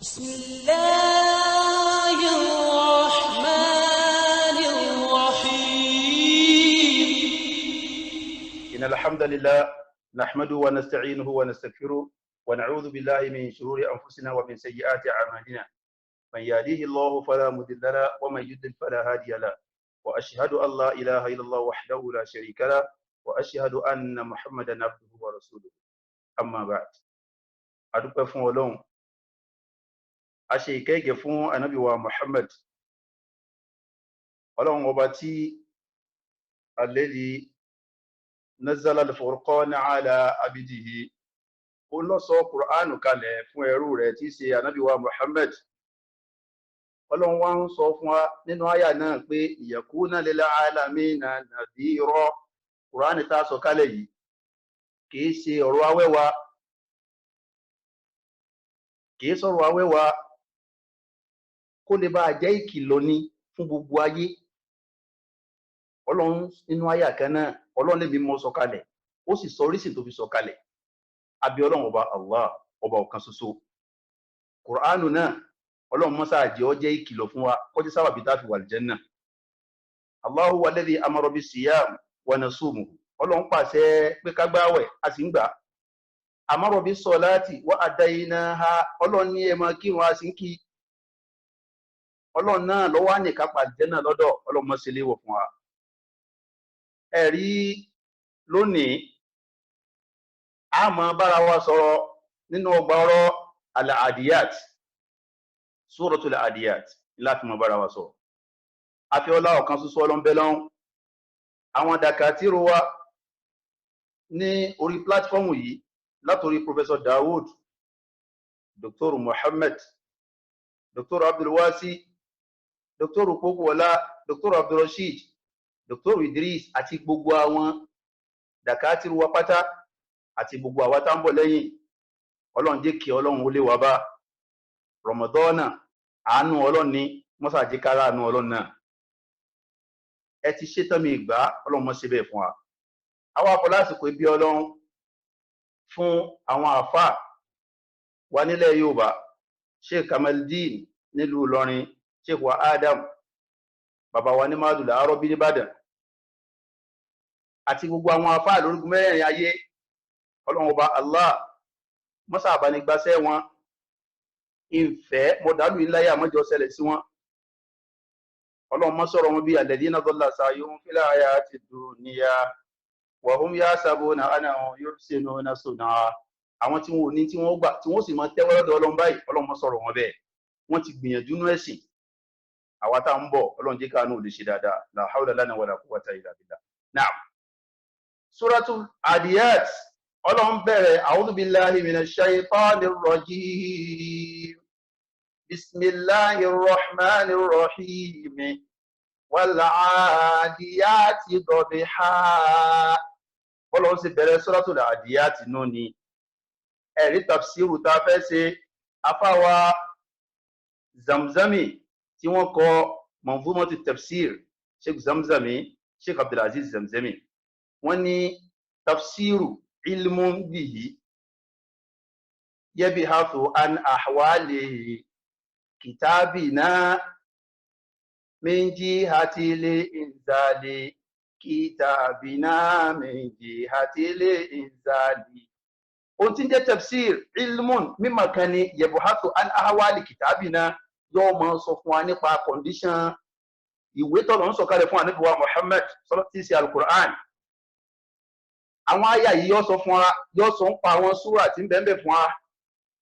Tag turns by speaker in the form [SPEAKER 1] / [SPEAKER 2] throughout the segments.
[SPEAKER 1] بسم الله الرحمن الرحيم.
[SPEAKER 2] إن الحمد لله نحمده ونستعينه ونستغفره ونعوذ بالله من شرور أنفسنا ومن سيئات أعمالنا من يهديه الله فلا مضل له ومن يضلل فلا هادي له وأشهد أن لا إله إلا الله وحده لا شريك له وأشهد أن محمدا عبده ورسوله أما بعد adúpẹ́ fún Ọlọ́run a ṣe ìkẹ́gẹ́ fún ànábì wa Muhammad Ọlọ́run ọba tí alladhi nazzala al-furqana ala abidihi ó lọ sọ Qur'anu kalẹ̀ fún ẹrú rẹ̀ tí ṣe ànábì wa Muhammad. Ọlọ́run wá ń sọ fún wa nínú àyà náà pé yakuna lil alamina nadhira. Qur'ani tá sọ kalẹ̀ yìí kìí ṣe ọ̀rọ̀ awẹ́wà, kìí sọ̀rọ̀ awẹ́wà, kó lè bá jẹ́ ìkìlọ̀ ni fún gbogbo ayé. Ọlọ́run nínú àyà kan náà Ọlọ́run lè bí mọ́ sọ kalẹ̀, ó sì sọ orísìí tó fi sọ kalẹ̀. Àbí Ọlọ́run ọba Allah ọba ọ̀kan ṣoṣo. Qur'anu náà Ọlọ́run mọ́sá jẹ́ ó jẹ́ ìkìlọ̀ fún wa kó jẹ́ sábàbí tá fi wà aljanna. Allahu walladhi amara bis-siyam wa nasumuhu. Ọlọ́run pàṣẹ pé ká gbààwẹ̀ a sì ń gbà. Amara bis-salati wa adaynaha. Ọlọ́run ní ẹ máa kírun a sì ń kí. Ọlọ́run náà ló wà ní kápá aljanna lọ́dọ̀. Ọlọ́run mọ́ sí léwọ̀ fún wa. Ẹ̀rí lónìí a máa bára wa sọ̀rọ̀ nínú ọgbà ọ̀rọ̀ al-adiyat, suratul adiyat láti máa bára wa sọ̀rọ̀. Afẹ́ọlá ọ̀kan ṣoṣo ọlọ́mbẹ́lọ́n àwọn dàkàtírò wa ní orí plátífọ́ọ̀mù yìí látorí Professor Dawood, Dr. Muhammad, Dr. Abdulwasi, Dr. Pokuola, Dr. Abdulrashid, Dr. Idris àti gbogbo àwọn dàkàtírò wa pátá àti gbogbo àwa tá ń bọ̀ lẹ́yìn. Ọlọ́run jẹ́ kí Ọlọ́run ó lé wa bá Ramadana. Àánú Ọlọ́run ní mọ́sàájí kára àánú Ọlọ́run náà. Ẹ ti ṣetán mi ìgbà Ọlọ́run mọ́ síbẹ̀ fún wa. Àwa afọ lásìkò ibi Ọlọ́run fún àwọn àfà wa nílẹ̀ Yorùbá, Sheikh Kamaldeen nílùú Ìlọrin, Sheikh wa Adam, bàbá wa ní Mádùlá Arọ́bí nìbàdàn, àti gbogbo àwọn àfà lórúkú mẹ́rẹ̀ẹ̀rin ayé. Ọlọ́run ọba Allah mọ́sà àbánigbáṣẹ́ wọn, ìfẹ́ mọ̀dálù iláyà mọ́jọ ṣẹlẹ̀ sí wọn. Ọlọ́run mọ́ sọ̀rọ̀ wọn bí alladhina dhalla sa'yuhum fil hayati dunya wa hum yahsabuna annahum yuhsinuna sun'a. Àwọn tí wọn ò ní tí wọ́n gbà tí wọ́n sì máa tẹ́wọ́ lọ́dọ̀ Ọlọ́run báyìí. Ọlọ́run mọ́ sọ̀rọ̀ wọn bẹ́ẹ̀. Wọ́n ti gbìyànjú nú ẹ̀sìn. Àwa tá ń bọ̀ Ọlọ́run jẹ́ káàánú lè ṣe dáadáa. La hawla lana wala quwwata illa billah. Na'am. Suratul Adiyat. Ọlọ́run bẹ̀rẹ̀ a'udhu billahi minash shaytanir rajim. Bismillahir rahmanir rahim. Wal 'adiyati dhabha. Ọlọ́run sì bẹ̀rẹ̀ Suratul Adiyat náà ni. Ẹ̀rí tafsiru tá fẹ́ ṣe afáwa Zamzami tí wọ́n kọ Manzumatu tafsir, Sheikh Zamzami, Sheikh Abdulaziz Zamzami. Wọ́n ní tafsiru ilmun bihi yabihathu an ahwali kitabina min jihati inzali kitabina min jihati inzali. Ohun tí ń jẹ́ tafsir ilmun mímọ̀ kan ni yabihathu an ahwali kitabina, yóò máa sọ fún wa nípa condition ìwé tọ́lọ̀ ń sọ̀kalẹ̀ fún ànábì wa Muhammad tí ṣe al-Qur'an. Àwọn àyà yìí yóò sọ fún wa, yóò sọ ń pa àwọn súrà tí ń bẹ́ẹ̀ fún wa.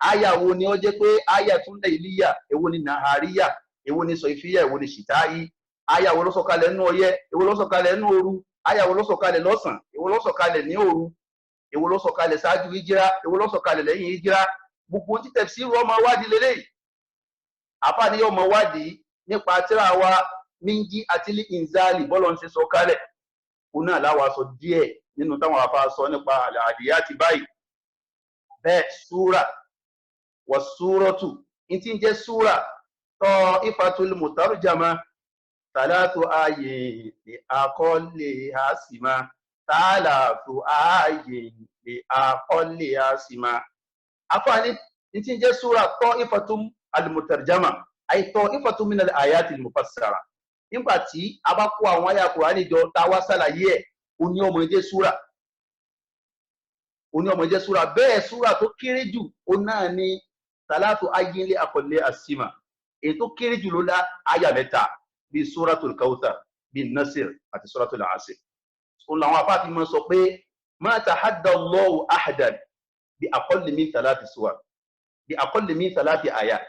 [SPEAKER 2] Àyà wo ni ó jẹ́ pé àyà tún layliya, èwo ni nahariya, èwo ni sọ̀ìfíyà, èwo ni ṣìtáyí. Àyà wo ló sọ̀kalẹ̀ nínú ọyẹ́, èwo ló sọ̀kalẹ̀ nínú òru. Àyà wo ló sọ̀kalẹ̀ lọ́sàn, èwo ló sọ̀kalẹ̀ ní òru. Èwo ló sọ̀kalẹ̀ ṣáájú hijira, èwo ló sọ̀kalẹ̀ lẹ́yìn hijira. Gbogbo tí tafsir ọmọ wádìí lélẹ́yìí. Àfáà ni yóò mọ wádìí nípa tírà wa minji àtìlí inzali bọ́lọ̀ ń ṣe sọ̀kalẹ̀. Òun náà láwa sọ díẹ̀ nínú táwọn àfáà sọ nípa al-adiyati báyìí. Bẹ́ẹ̀ súrà wà súrọ́tù in tí ń jẹ́ súrà ta'ifatul mutarjama tàlátù ààyè lè àkọlé àsìmá tàlátù ààyè lè àkọlé àsìmá. Afáàní tí ń jẹ́ súrà ta'ifatul al-mutarjama ay ta'ifatu min al-ayati al-mufassara nígbà tí a bá kó àwọn àyà Kùránì jọ tá wá ṣàlàyé ẹ̀ ó ní ó máa jẹ́ súrà bẹ́ẹ̀ súrà tó kéré jù ó náà ní salatu ayyin li aqalli as-sima èyí tó kéré jù ló dá àyà mẹ́ta bíi suratul Kawthar bíi Nasr àti suratul Asr òun làwọn afáàfin máa sọ pé ma tahadda Allahu ahadan bi aqalli min thalathi suwar bi aqalli min thalathi ayat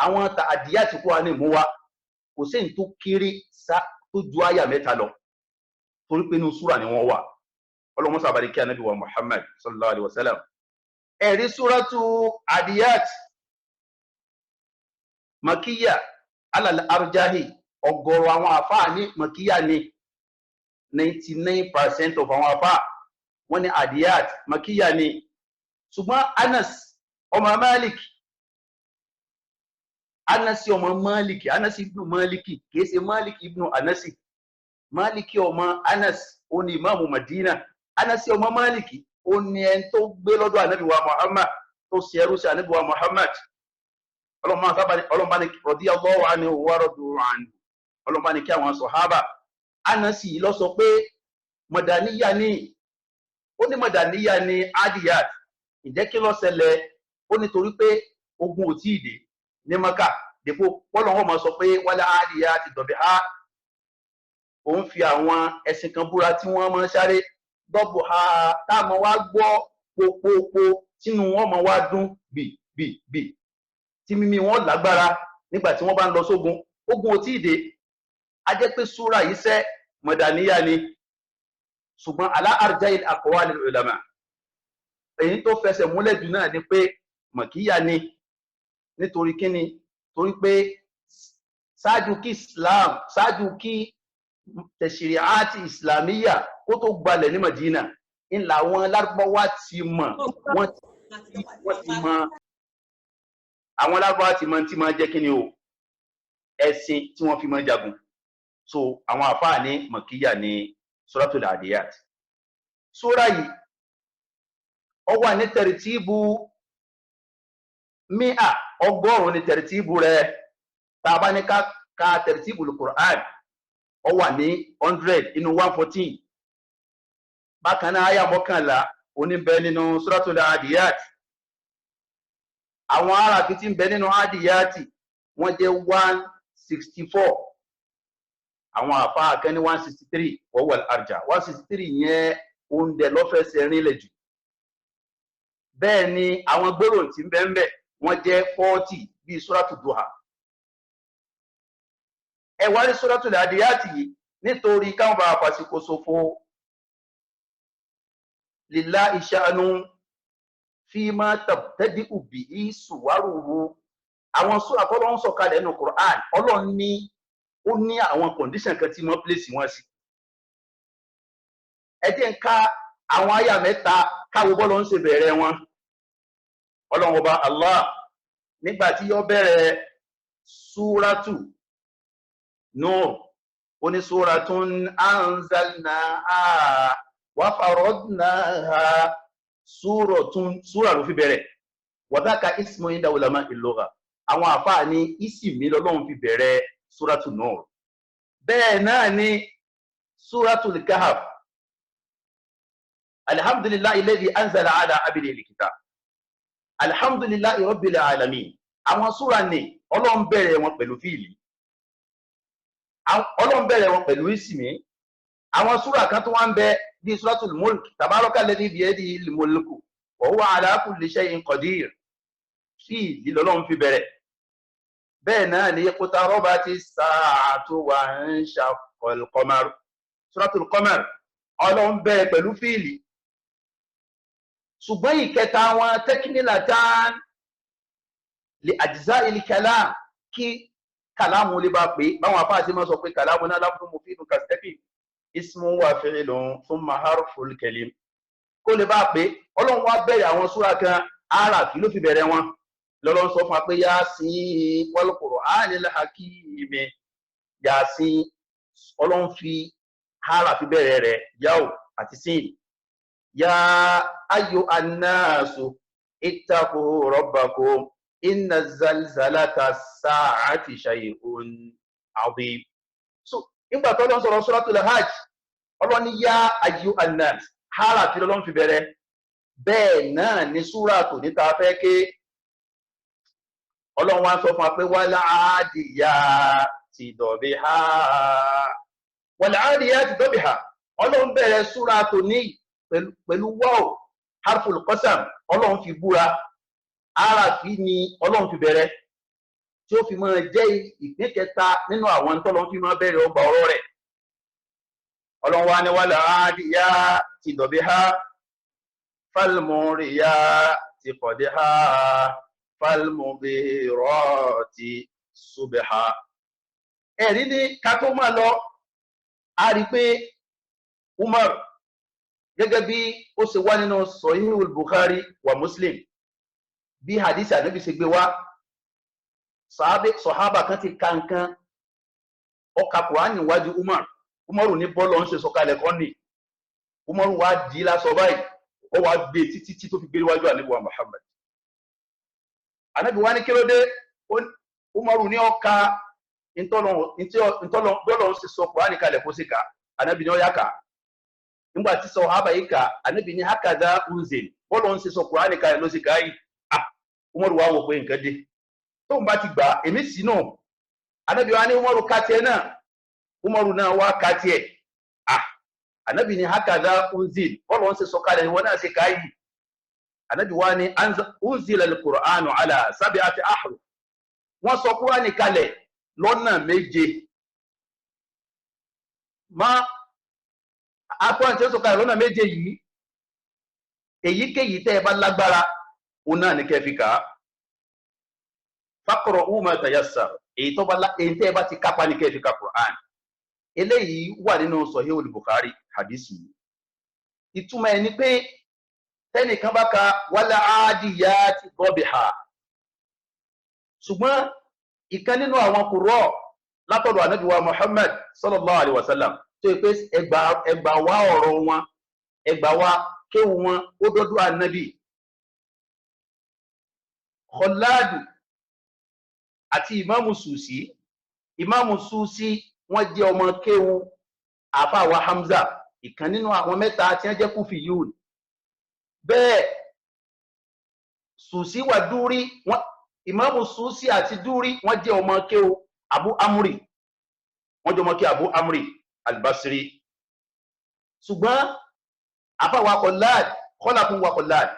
[SPEAKER 2] àwọn ta'adiyat kó wá ní mú wa kò sí ní tó kéré tó ju àyà mẹ́ta lọ torí pé inú súrà ni wọ́n wà ọlọ́mọ sábàrí kí anábì wa Muhammad sallallahu alaihi wasallam ẹ̀rí súratu adiyat makiya alal arjahi ọ̀gọ̀rọ̀ àwọn àfáà ní makiya ní 99% of àwọn àfáà wọ́n ní adiyat makiya ní ṣùgbọ́n Anas ọmọ Malik Anasi ibn Maliki kìí ṣe Maliki ibn Anasi Maliki ọmọ Anas ó ní imamu Madina Anasi ọmọ Maliki ó ní ẹni tó gbé lọ́dọ̀ Ànábì wa Muhammad tó ṣe ẹrú sí Ànábì wa Muhammad ọlọ́mọba ní radiyallahu anhu wa radu anhu ọlọ́mọba ní kí àwọn sọ̀hábà Anasi lọ sọ pé Madaniya ní ó ní Madaniya ní Adiyat ìjẹ́ kí ló ṣẹlẹ̀ ó nítorí pé ogun ò tíì dé ní Maka dèpò pọ́lọ̀ wọn mọ̀ sọ pé wálé Adiyat ti dọ̀bẹ̀ á òun fi àwọn ẹṣin kan búra tí wọ́n máa ń sáré dọ́bù ha táàmù wá gbọ́ popopo tínú wọn máa wá dún bì tí mímí wọn lágbára nígbà tí wọ́n bá ń lọ sógun ogun ò tí ì dé a jẹ́ pé súra yìí ṣe Madaniya ni ṣùgbọ́n ala arja'il aqwali ulama èyí tó fẹsẹ̀ múlẹ̀ jù náà ni pé Makiya ni nítorí kíni torí pé ṣáájú kí tẹ̀síríàtì islamiyya kó tó gbalẹ̀ ní Madina ń làwọn Lárúbáwá ti mọ̀ wọ́n ti mọ̀ àwọn Lárúbáwá ti mọ̀ tí máa jẹ́ kíni o ẹ̀sìn tí wọ́n fi máa jagun so àwọn àfáà ní Makiya ní suratul Adiyat sura yìí ó wà ní tẹ̀rìtìbù mi'a ọgọ́rùn-ún ní tẹ̀rìtìbù rẹ̀ tá a bá ní ká tẹ̀rìtìbù al-Qur'an ó wà ní 100 inú 114 bákan náà àyà 11 oníbẹ̀ nínú suratul Adiyat àwọn aráàfin tí ń bẹ nínú Adiyat wọ́n jẹ́ 164 àwọn àfáà kan ní 163 wọ́wọ́ arja 163 yẹn oúnjẹ lọ́fẹ̀ẹ́sẹ̀ rinlẹ̀ jù bẹ́ẹ̀ ni àwọn gbèrò tí ń bẹ ń bẹ wọ́n jẹ́ 40 bíi suratul Duha ẹ wá ní suratul Adiyat yìí nítorí káwọn bá fàṣíkò ṣòfò lillahi sha'nu fima tabtadi'u bihi suwaruhu àwọn sura tó lọ́n sọ̀kalẹ̀ nínú Qur'an Ọlọ́run ní ó ní àwọn condition kan tí wọ́n place wọn sí ẹ jẹ́ ń ká àwọn àyà mẹ́ta káwọ́ bọ́lọ́ ń ṣe bẹ̀rẹ̀ wọn Ọlọ́run ọba Allah nígbà tí yó bẹ̀rẹ̀ súrátù Nur ó ní súratun anzalnaha wa faradnaha súrà ló fi bẹ̀rẹ̀ wa dhaka ismu inda ulama il-lugha àwọn àfáà ní ìsìmí lọ́lọ́run fi bẹ̀rẹ̀ súrátù Nur bẹ́ẹ̀ náà ni súratul Kahf alhamdulillahi alladhi anzala ala abdihi al-kitab alhamdulillahi rabbil alamin àwọn súra ní Ọlọ́run bẹ̀rẹ̀ wọn pẹ̀lú fíìlì Ọlọ́run bẹ̀rẹ̀ wọn pẹ̀lú ìsìmí àwọn súra kan tó wá ń bẹ bí suratul Mulk tabaraka alladhi biyadihi al-mulku wa huwa ala kulli shay'in qadir fíìlì lọ́lọ́run fi bẹ̀rẹ̀ bẹ́ẹ̀ náà ni iqtarabati s-sa'atu wa inshaqqal qamar suratul Qamar Ọlọ́run bẹ̀rẹ̀ pẹ̀lú fíìlì ṣùgbọ́n ìkẹta wọn takmilatan li ajza'il kalam kí kàlámù lè bá pé báwọn afáà sí máa sọ pé kàlámù náà lafdun mufidun kastaqim ismun wa fi'lun thumma harful kalim kó lè bá pé Ọlọ́run wá bẹ̀rẹ̀ àwọn súra kan ara kí ló fi bẹ̀rẹ̀ wọn lọ́lọ́run sọ fún wa pé Yasin wal Qur'anil hakim Yasin Ọlọ́run fi ara fi bẹ̀rẹ̀ rẹ̀ yáò àti sin ya ayyuhan nasu ittaqu rabbakum inna zalzalata sa'ati shay'un adhim. So nígbà tó lọ́n sọ̀rọ̀ suratul hajj ọlọ́run ní yá ayyuhan nas hàrà tí lọ́n fi bẹ̀rẹ̀ bẹ́ẹ̀ náà ní súrà tó ní ta fẹ́ ké ọlọ́run wá sọ fún wa pé wal adiyati dabiha wal adiyati dabiha ọlọ́run bẹ̀rẹ̀ súrà tó ní pẹ̀lú wáò harful qasam ọlọ́run fi búra arafi ni ọlọ́run fi bẹ̀rẹ̀ tí ó fi máa jẹ́ ìpín kẹta nínú àwọn tọ́lọ́run fi máa bẹ̀rẹ̀ ọgbà ọ̀rọ̀ rẹ̀ ọlọ́run wá ní wal adiyati dabiha falmuriyati qadha falmughirati subha. Ẹ̀rí ní ká tó máa lọ a rí pé Umar gẹ́gẹ́ bí ó ṣe wá nínú Sahihul Bukhari wa Muslim bí hadith Ànábì ṣe gbé wá sọ̀hábà kan ti kankan ọkà Kùránì níwájú Umaru ní bọ́ọ̀lù ń ṣe sọ̀kalẹ̀ kan ní Umaru wá dì í lásọ báyìí ó wá gbé títí tó fi gbé níwájú Ànábì wa Muhammad. Ànábì wá ní kí ló dé Umaru ní ọkà ìtọ́lọ̀ ń ṣe sọ Kùránì kalẹ̀ kó sì ká Ànábì ní ọyá ká nígbà tí sọ̀hábà yìí ká Ànábì ní hakadha unzil bọ́ọ̀lù ń ṣe sọ Kùránì kalẹ̀ ló sì ká yìí Umaru wá wò pé nǹkan dé tó ń bá ti gbà èmi sí náà Ànábì wá ní Umaru ká tiẹ̀ náà Umaru náà wá ká tiẹ̀ Ànábì ní hakadha unzil bọ́ọ̀lù ń ṣe sọ kalẹ̀ ìwọ náà sì ká yìí Ànábì wá ní unzila al-Qur'anu ala sab'ati ahruf wọ́n sọ Kùránì kalẹ̀ lọ́nà méje ma akọ́ni tí ó sọ kalẹ̀ lọ́nà méje yìí èyíkéyìí tẹ́ ẹ bá lágbára òun náà ní kẹfì ká faqra'u ma tayassar èyí tẹ́ ẹ bá ti kápá ní kẹfì ká Qur'an eléyìí wà nínú Sahihul Bukhari hadisi ìtumọ̀ ẹ̀ ni pé tẹ́nìkan bá ka wal adiyati dabiha ṣùgbọ́n ìkan nínú àwọn kùrọ̀ látọ̀dọ̀ Ànábì wa Muhammad sallallahu alaihi wasallam tó yẹ pé ẹgbà wá ọ̀rọ̀ wọn ẹgbà wá kéwù wọn ó dọ́dọ̀ Ànábì Khallad àti Ìmáàmù Susi wọ́n jẹ́ ọmọ kéwù àfáwà Hamza ìkan nínú àwọn mẹ́ta tí wọ́n jẹ́ Kufiyun bẹ́ẹ̀ Susi wà Dúrí Ìmáàmù Susi àti Dúrí wọ́n jẹ́ ọmọ kéwù Abu Amri wọ́n jẹ́ ọmọ kéwù Abu Amri al-Basri ṣùgbọ́n àfáwà Khallad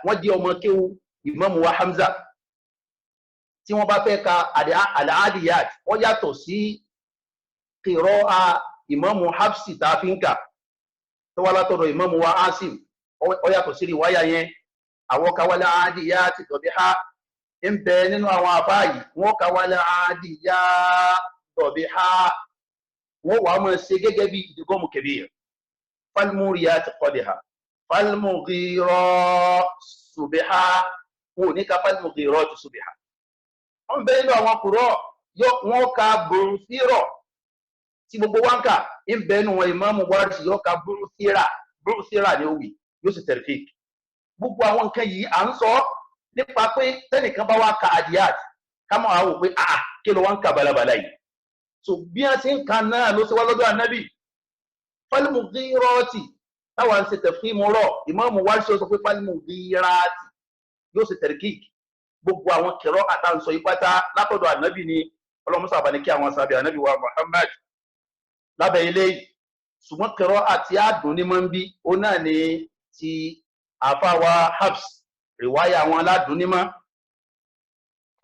[SPEAKER 2] wọ́n jẹ́ ọmọ kéwù Ìmáàmù wa Hamza tí wọ́n bá fẹ́ ka al-Adiyat wọ́n yàtọ̀ sí qira'a Ìmáàmù Hafsi tààfínkà tó wá látọ̀dọ̀ Ìmáàmù wa Asim ó yàtọ̀ sí riwaya yẹn àwọn ka wal Adiyati dabiha ń bẹ nínú àwọn àfáàyí wọ́n ka wal Adiyati dabiha wọ́n wà mọ́ ṣe gẹ́gẹ́ bí idgham kabir falmuriyati qadha falmughirati subha wọ́n ní ka falmughirati subha wọ́n bẹ nínú àwọn kùrọ̀ wọ́n ka burúsírọ̀ tí gbogbo wá ń kà ń bẹ nínú wọn Ìmáàmù Warshi yóò ka burúsírà ní òwì yóò sì tẹ̀rẹ̀fík gbogbo àwọn nǹkan yìí à ń sọ nípa pé tẹ́nìkan bá wá ka Adiyat ká máa wò pé kí ló wá ń kà balabala yìí so bí wọ́n ti ń ka náà ló ṣe wá lọ́dọ̀ Ànábì falmughirati táwa ń ṣe tafkhim rọ̀ Ìmáàmù Warshi sọ pé falmughirati yóò sì tẹ̀rẹ̀fík gbogbo àwọn kẹrọ àtàǹsọ ìpátá látọ̀dọ̀ Ànábì ni ọlọ́mọsá àbáni kí àwọn sábẹ́ Ànábì wa Muhammad lábẹ́ ilé ṣùgbọ́n kẹrọ àti àdùn ní máa ń bí ó náà ní ti àfáwà Hafs rìwáyà àwọn aládùn ní máa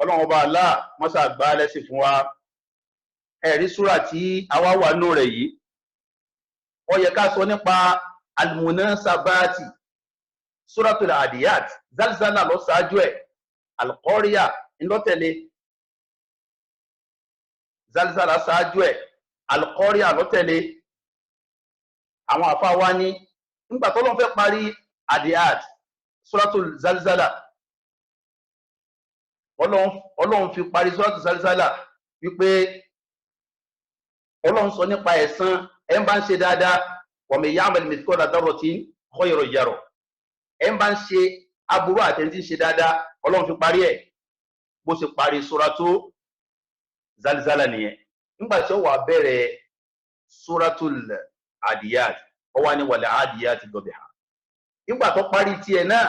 [SPEAKER 2] ọlọ́run ọba Allah mọ́sá àgbà lẹ́sìn fún wa ẹ̀rí súrà tí àwa wà nù rẹ̀ yìí ó yẹ ká sọ nípa al-munasabati Suratul Adiyat zalzala lọ ṣáájú ẹ̀ Al-Qariya ńlọ́tẹ̀lé zalzala ṣáájú ẹ̀ Al-Qariya lọ́tẹ̀lé àwọn àfáà wa ní nígbà tó lọ́n fẹ́ parí Adiyat Suratul Zalzala ọlọ́run fi parí Suratul Zalzala wípé ọlọ́run sọ nípa ẹ̀san ẹ̀ ń bá ń ṣe dáadáa wa man ya'mal mithqala dharratin khayran yarah ẹ̀ ń bá ń ṣe aburú àtẹ̀ntí ṣe dáadáa ọlọ́run fi parí ẹ̀ bó ṣe parí suratu zalzala nìyẹn. Nígbà tí ó wá bẹ̀rẹ̀ suratul adiyat ó wá ní wal adiyat dhabha. Nígbà tó parí tiẹ̀ náà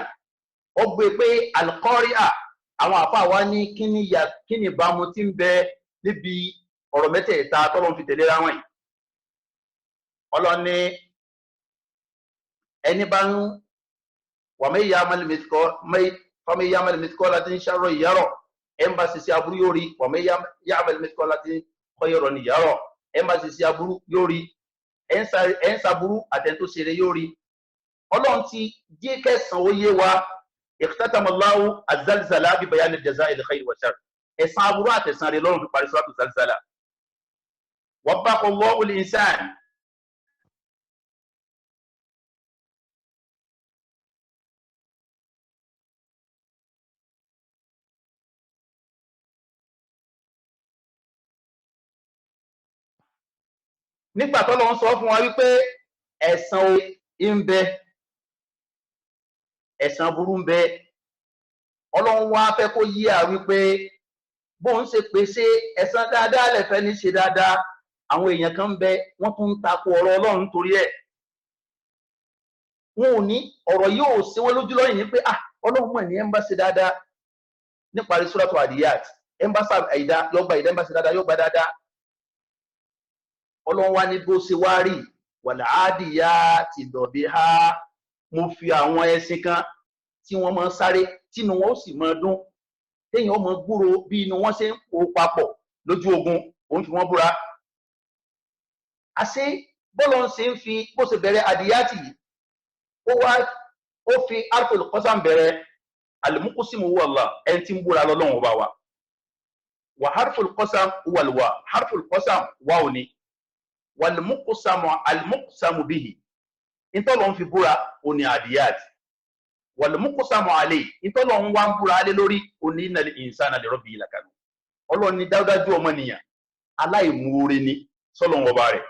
[SPEAKER 2] ó gbé pé al-qari'a àwọn àfáà wá ní kíni bámu tí ń bẹ níbi ọ̀rọ̀ mẹ́tẹ̀ẹ̀ta tọ́lọ́run fi tẹ̀lé ra wọn yìí. Ọlọ́run ní ẹni bá ń ومن يعمل مثقال شر يره ẹn bá ṣiṣẹ́ aburú yóò rí ومن يعمل مثقال خير يره ẹn bá ṣiṣẹ́ aburú yóò rí ẹn ṣaburú àtẹ̀ntó ṣeré yóò rí. Ọlọ́run ti jẹ́ kẹsàn-án ó yé wa اختتم الله الزلزلة ببيان الجزاء الخير والشر ẹ̀san aburú àtẹ̀san rẹ̀ lọ́run fi parí suratu zalzala. وبخ الله الإنسان nígbà tó lọ́n sọ fún wa wípé ẹ̀san ń bẹ ẹ̀san burú ń bẹ. Ọlọ́run wá fẹ́ kó yí à wípé bóun ṣe pèsè ẹ̀san dáadáa lẹ́fẹ́ ní ṣe dáadáa àwọn èèyàn kan ń bẹ wọ́n tún ń takò ọ̀rọ̀ Ọlọ́run nítorí ẹ̀. Wọn ò ní ọ̀rọ̀ yóò ṣe wọ́n lójú lọ́yìn ní pé Ọlọ́run mọ̀ ní ẹ̀ ń bá ṣe dáadáa níparí suratu adiyat ẹ̀ ń bá ṣe àìdá yóò gba ìdá ẹ̀ ń bá ṣe dáadáa yóò gba dáadáa. Ọlọ́run wá ní bó ṣe wá rí wal adiyati dhabha. Mo fi àwọn ẹṣin kan tí wọ́n máa ń sáré tínú wọn ó sì máa dún téèyàn ó máa gbúrò bí inú wọn ṣe ń kó papọ̀ lójú ogun òun fi wọ́n búra. Àṣé bọ́lọ̀ ń ṣe ń fi bó ṣe bẹ̀rẹ̀ adiyati yìí ó fi harful qasam bẹ̀rẹ̀ al-muqsimu huwa Allah ẹni tí ń búra lọ́lọ́run ọba wa. Wa harful qasam huwa al-wa harful qasam wà òní wal-muqsamu bihi ìtọ́lọ̀ ń fi búra òní adiyat wal-muqsamu alayhi ìtọ́lọ̀ ń wá ń búra alẹ́ lórí òní innal insana li rabbihi lakanud. Ọlọ́run ní dájúdájú ọmọnìyàn aláìmoore ni sọ́lọ́run ọba rẹ̀.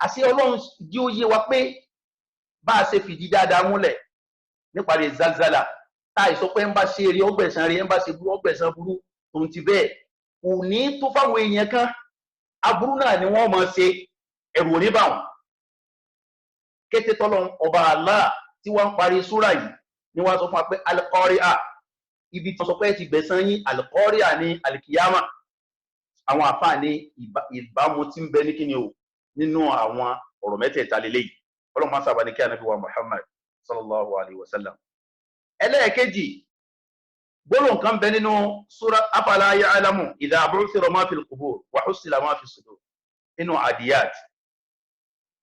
[SPEAKER 2] Àṣé Ọlọ́run jí ó yé wa pé bá a ṣe fìdí dáadáa múlẹ̀ níparí zalzala táì sọ pé ń bá ṣe eré ọgbẹ̀san rí ń bá ṣe burú ọgbẹ̀san burú tó ń ti bẹ́ẹ̀ kò ní tó fáwọn èèyàn kan aburú náà ni wọ́n máa ṣe ẹ̀rù ò ní bà wọ́n. Kété tọ́lọ́run ọba Allah tí wọ́n ń parí súrà yìí ni wọ́n sọ fún wa pé al-qari'a ibi tí wọ́n sọ pé ti gbẹ̀san yín al-qari'a ní al-qiyama. Àwọn àfáà ní ìbámu tí ń bẹ ní kíni o nínú àwọn ọ̀rọ̀ mẹ́tẹ̀ẹ̀ta lélẹ́yìí. Ọlọ́run máa sábà ní kí Ànábì wa Muhammad sallallahu alayhi wa sallam. Ẹlẹ́ẹ̀kejì gbólóhùn kan bẹ nínú súrà afala ya'lamu idha bu'thira ma fil qubur wa husila ma fi sudur nínú adiyat.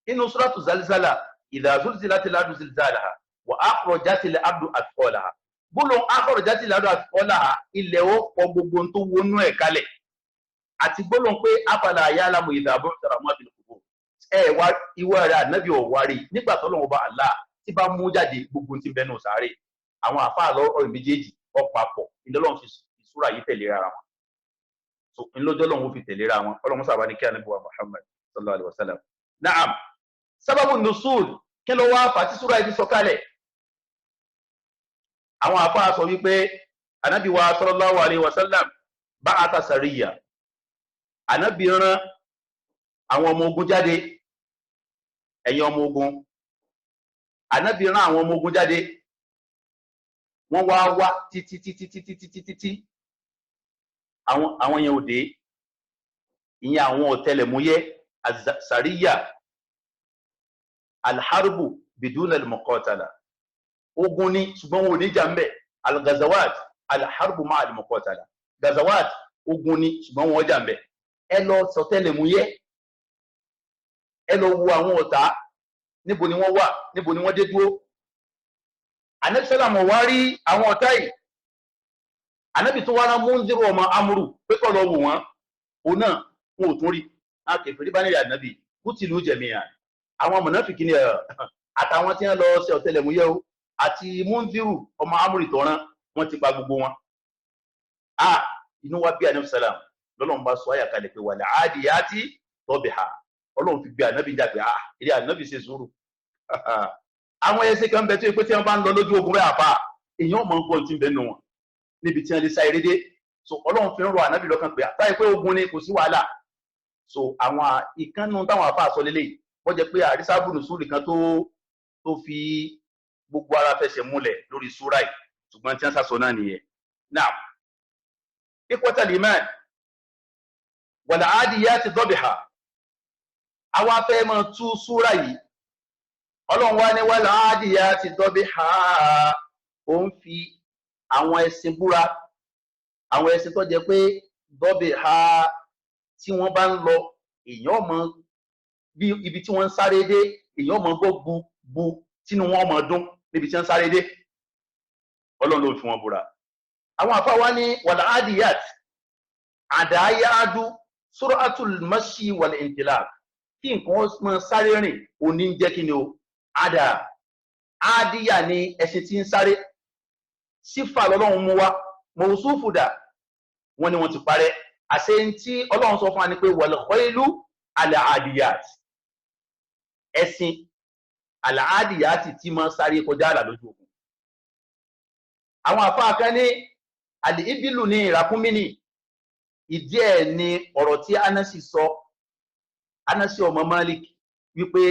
[SPEAKER 2] Inú suratu zalzala idha zulzilatil ardu zilzalaha wa akhrajatil ardu athqalaha. Gbólóhùn akhrajatil ardu athqalaha ilẹ̀ ó pọ gbogbo tó wọnú ẹ̀ kalẹ̀. Àti gbólóhùn pé afala ya'lamu idha bu'thira ma fil qubur. Wá ìwọ rẹ̀ Ànábì ò wárí nígbà tọ́lọ́run ọba Allah tí bá mú jáde gbogbo tí ń bẹnu sáré. Àwọn àfáà lọ́rọ̀ méjèèjì ọ̀pàpọ̀ ìdọ́lọ́run fi ìsúra yìí tẹ̀lé ra wọn. So ńlọ́jọ́ lọ́run fi tẹ̀lé ra wọn. Ọlọ́run sábà ní kí Ànábì wa Muhammad sallallahu alayhi wa sallam. Naam. Sábàbù nusul kí ló wá fàtí súra yìí sọ̀kalẹ̀. Àwọn àfáà sọ wípé Ànábì wa sallallahu alayhi wa sallam ba'atha sariyya. Ànábì rán àwọn ọmọ ogun jáde ẹ̀yin ọmọ ogun. Ànábì rán àwọn ọmọ ogun jáde wọ́n wá títí àwọn yẹn ò dé. Ìyẹn àwọn ọ̀tẹlẹ̀múyẹ́ as-sariyya alharbu biduna al-muqatala. Ogun ni ṣùgbọ́n wọn ò ní jà ńbẹ̀. Al-gazawat alharbu ma al-muqatala. Gazawat ogun ni ṣùgbọ́n wọn jà ńbẹ̀. Ẹ lọ sọtẹlẹ̀múyẹ́ ẹ lọ wo àwọn ọ̀tá níbo ni wọ́n wà níbo ni wọ́n dé dúró. Ànábì sálàmù wá rí àwọn ọ̀tá yìí. Ànábì tó wá rán Munziru ọmọ Amru pé kó lọ wò wọ́n òun náà wọn ò tún rí. A kèfèrí bá nílẹ̀ Ànábì kutilu jami'an. Àwọn mùnáfíkí ni àtàwọn tí wọ́n lọ ṣe ọ̀tẹlẹ̀múyẹ́ o àti Munziru ọmọ Amru tó rán wọ́n ti pa gbogbo wọn. Inú wa bí Ànábì sálàmù lọ́lọ́run bá sọ àyà kalẹ̀ pé wal adiyati dhabha. Ọlọ́run fi gbé Ànábì jà pé ilé Ànábì ṣe sùúrù. Àwọn ẹsẹ̀ kan bẹ tó yẹ pé tí wọ́n bá ń lọ lójú ogun rẹ̀ àfà èèyàn mọ̀ ń gbọ́ tí ń bẹ nù wọn níbi tí wọ́n lè sa eré dé so Ọlọ́run fi ń rọ ànábì lọ́kàn pé àtàyè pé ogun ni kò sí wàhálà so àwọn ìkànnù táwọn àfáà sọ lélẹ́yìí wọ́n jẹ́ pé àrísàbùnù súrì kan tó fi gbogbo ara fẹsẹ̀ múlẹ̀ lórí súrà yìí ṣùgbọ́n tí wọ́n sàsọ náà nìyẹn náà ikhwatal iman wal adiyati dhabha àwa fẹ́ máa tú súrà yìí Ọlọ́run wá ní wal adiyati dhabha ó ń fi àwọn ẹṣin búra àwọn ẹṣin tó jẹ́ pé dhabha tí wọ́n bá ń lọ èèyàn mọ bí ibi tí wọ́n ń sáré dé èèyàn mọ gbọ́ bu tínú wọn mọ dún níbi tí wọ́n ń sáré dé Ọlọ́run ló fi wọn búra àwọn àfáà wá ní wal adiyat àdáyáádú suratul mashi wal intilaq kí nǹkan mọ sáré rìn òní ń jẹ́ kí ni o àdíyà ni ẹṣin tí ń sáré sífà lọ́lọ́run mú wá mọ̀ọ́sùfù dà wọ́n ní wọ́n ti parẹ́ àṣẹ tí Ọlọ́run sọ fún wa ni pé wal khaylu al adiyat ẹṣin al adiyat tí máa sáré kọjá àlà lójú ogun àwọn àfáà kan ní al ibilu ní ìràkúnmí ní ìdí ẹ̀ ni ọ̀rọ̀ tí Anasi sọ Anasi ọmọ Malik wípé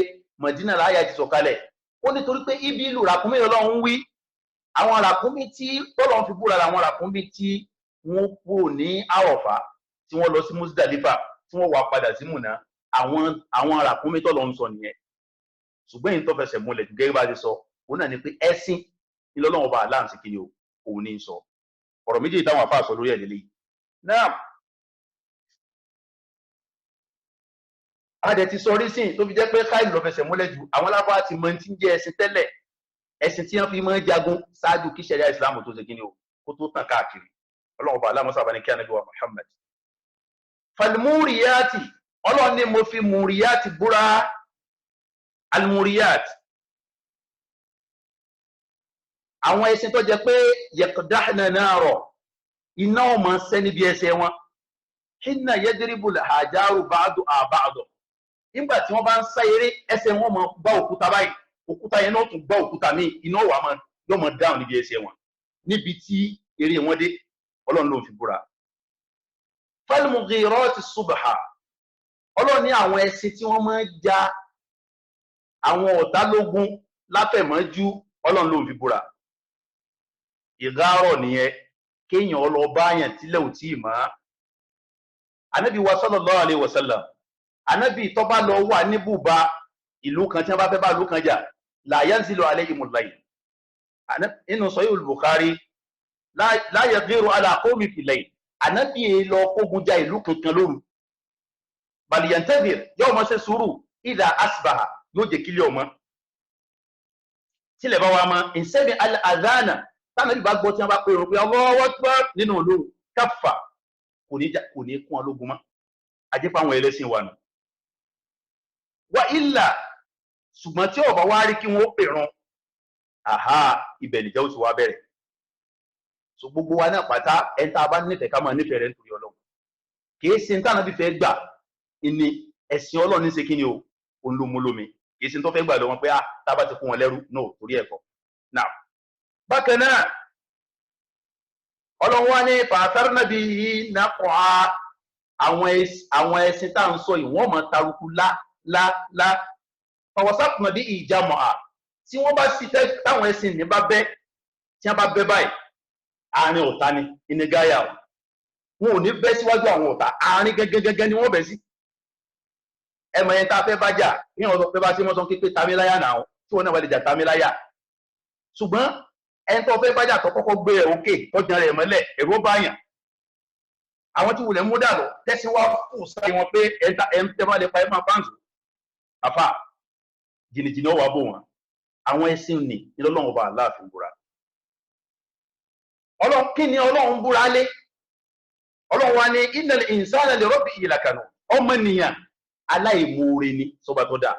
[SPEAKER 2] Mọ̀dínà láyà ti sọ̀kalẹ̀ ó nítorí pé ibilu ràkúnmí Ọlọ́run wí àwọn ràkúnmí tí Ọlọ́run fi búra àwọn ràkúnmí tí wọ́n kú ní Àrọ̀fà tí wọ́n lọ sí Musdalifa tí wọ́n wá padà sí Mùnà àwọn ràkúnmí t'Ọlọ́run sọ nìyẹn ṣùgbọ́n èyí tó fẹsẹ̀ múlẹ̀ gẹ́gẹ́ bá ti sọ òun náà ni pé ẹṣin ilé Ọlọ́run ọba aláǹsì kiri òun ní sọ ọ̀rọ̀ méjì táwọn àfáà sọ lórí ẹ̀ lélẹ́yìí náà adẹ̀ ti sọ rí sí tó fi jẹ́ pé káìlì lọ fẹsẹ̀ múlẹ̀ jù àwọn aláfáà ti mọ tí ń jẹ́ ẹṣin tẹ́lẹ̀ ẹṣin tí wọ́n fi máa ń jagun ṣáájú kí ṣẹ̀ríà ìsìlámù tó ṣe kí ni o kó tó tàn káàkiri Ọlọ́run ọba aláàmọ́sá bá ní kí ànábì wa Muhammad falmuriyati Ọlọ́run ní mo fi muriyati búra almuriyat àwọn ẹṣin tó jẹ́ pé yaqdahna naro iná ọmọ sẹ́ni bí ẹsẹ̀ wọn hinna yadribu alhajaru ba'du nígbà tí wọ́n bá ń sá eré ẹsẹ̀ wọn mọ gbá òkúta báyìí òkúta yẹn náà tún gbá òkúta míì iná wà máa yọ mọ dáhùn níbi ẹsẹ̀ wọn níbi tí eré wọn dé Ọlọ́run ló ń fi búra falmughirati subha Ọlọ́run ní àwọn ẹṣin tí wọ́n máa ń ja àwọn ọ̀tá lógun láfẹ̀mọ́jú Ọlọ́run ló ń fi búra ìgárọ̀ nìyẹn kéèyàn ọlọ́báyàn tílẹ̀ ò tí ì mọ́ Ànábì wa sallallahu alaihi wasallam Ànábì tó bá lọ wà ní bùbá ìlú kan tí wọ́n bá fẹ́ bá ìlú kan jà la yanzilu alayhimul layl inú Sahih al-Bukhari la yaghiru ala qawmi fil layl Ànábì lọ kógun ja ìlú kankan lóru bal yantazir yóò máa ṣe sùúrù idha asbaha yóò jẹ́ kílẹ̀ ọmọ tílẹ̀ bá wà mọ́ ìsẹ́mi al-adhana tánàbí bá gbọ́ tí wọ́n bá pè rò pé Allahu Akbar nínú olóòrùn káfà kò ní kún ológun mọ́ àjẹ́pá àwọn ẹlẹ́sìn wà nù wà ìlà ṣùgbọ́n tí ọba wá rí kí wọ́n pèrún àhá ibẹ̀ nìjẹ́ ó ti wá bẹ̀rẹ̀ so gbogbo wa náà pátá ẹ̀ńtà bá nífẹ̀ẹ́ ká máa nífẹ̀ẹ́ rẹ̀ nítorí Ọlọ́run kìí ṣe tánàbí fẹ́ gbà ní ẹ̀sìn Ọlọ́run ní ṣe kí ni o olómolómi kìí ṣe tó fẹ́ gbà lọ́wọ́ pé tábà ti kún wọn lẹ́rú no torí ẹ̀kọ́ náà bákan náà Ọlọ́run wá ní fàtàrínà bí i nàkọ̀ àwọn ẹṣin tá à ń sọ yìí wọ́n mọ̀ taruku lá fọwọ́sàkùnà bí ìjàmọ̀ tí wọ́n bá sì táwọn ẹṣin ní bá bẹ́ tí wọ́n bá bẹ́ báyìí àárín ọ̀tá ni ìnigáyà wọn ò ní bẹ́ síwájú àwọn ọ̀tá àárín gẹ́gẹ́gẹ́gẹ́ ni wọ́n bẹ́ sí ẹmọ yẹn tá a fẹ́ bá jà ní ọ̀dọ̀ pé bá sí mọ́sán pípé tamiláyà náà tí wọ́n náà wà lè jà tamiláyà ṣùgbọ́n ẹni tó fẹ́ bá jà tó kọ́kọ́ gbé ẹ̀ òkè tọ́jà rẹ̀ mọ́lẹ̀ ẹ̀rọ báyàn àwọn tí wulẹ̀ mú dàlọ́ tẹ́sí wá kù sáré wọn pé ẹ̀ńtẹ́ bá lè pa ẹ̀ máa fáǹsì àfà jìnnìjìnnì ọ̀wà bò wọn àwọn ẹ̀sìn ní Ọlọ́run ọba aláàfin búra Ọlọ́run kí ni Ọlọ́run búra lé Ọlọ́run wa ní innal insana li rabbihi lakanun ọmọnìyàn aláìmoore ni sọba tó dáa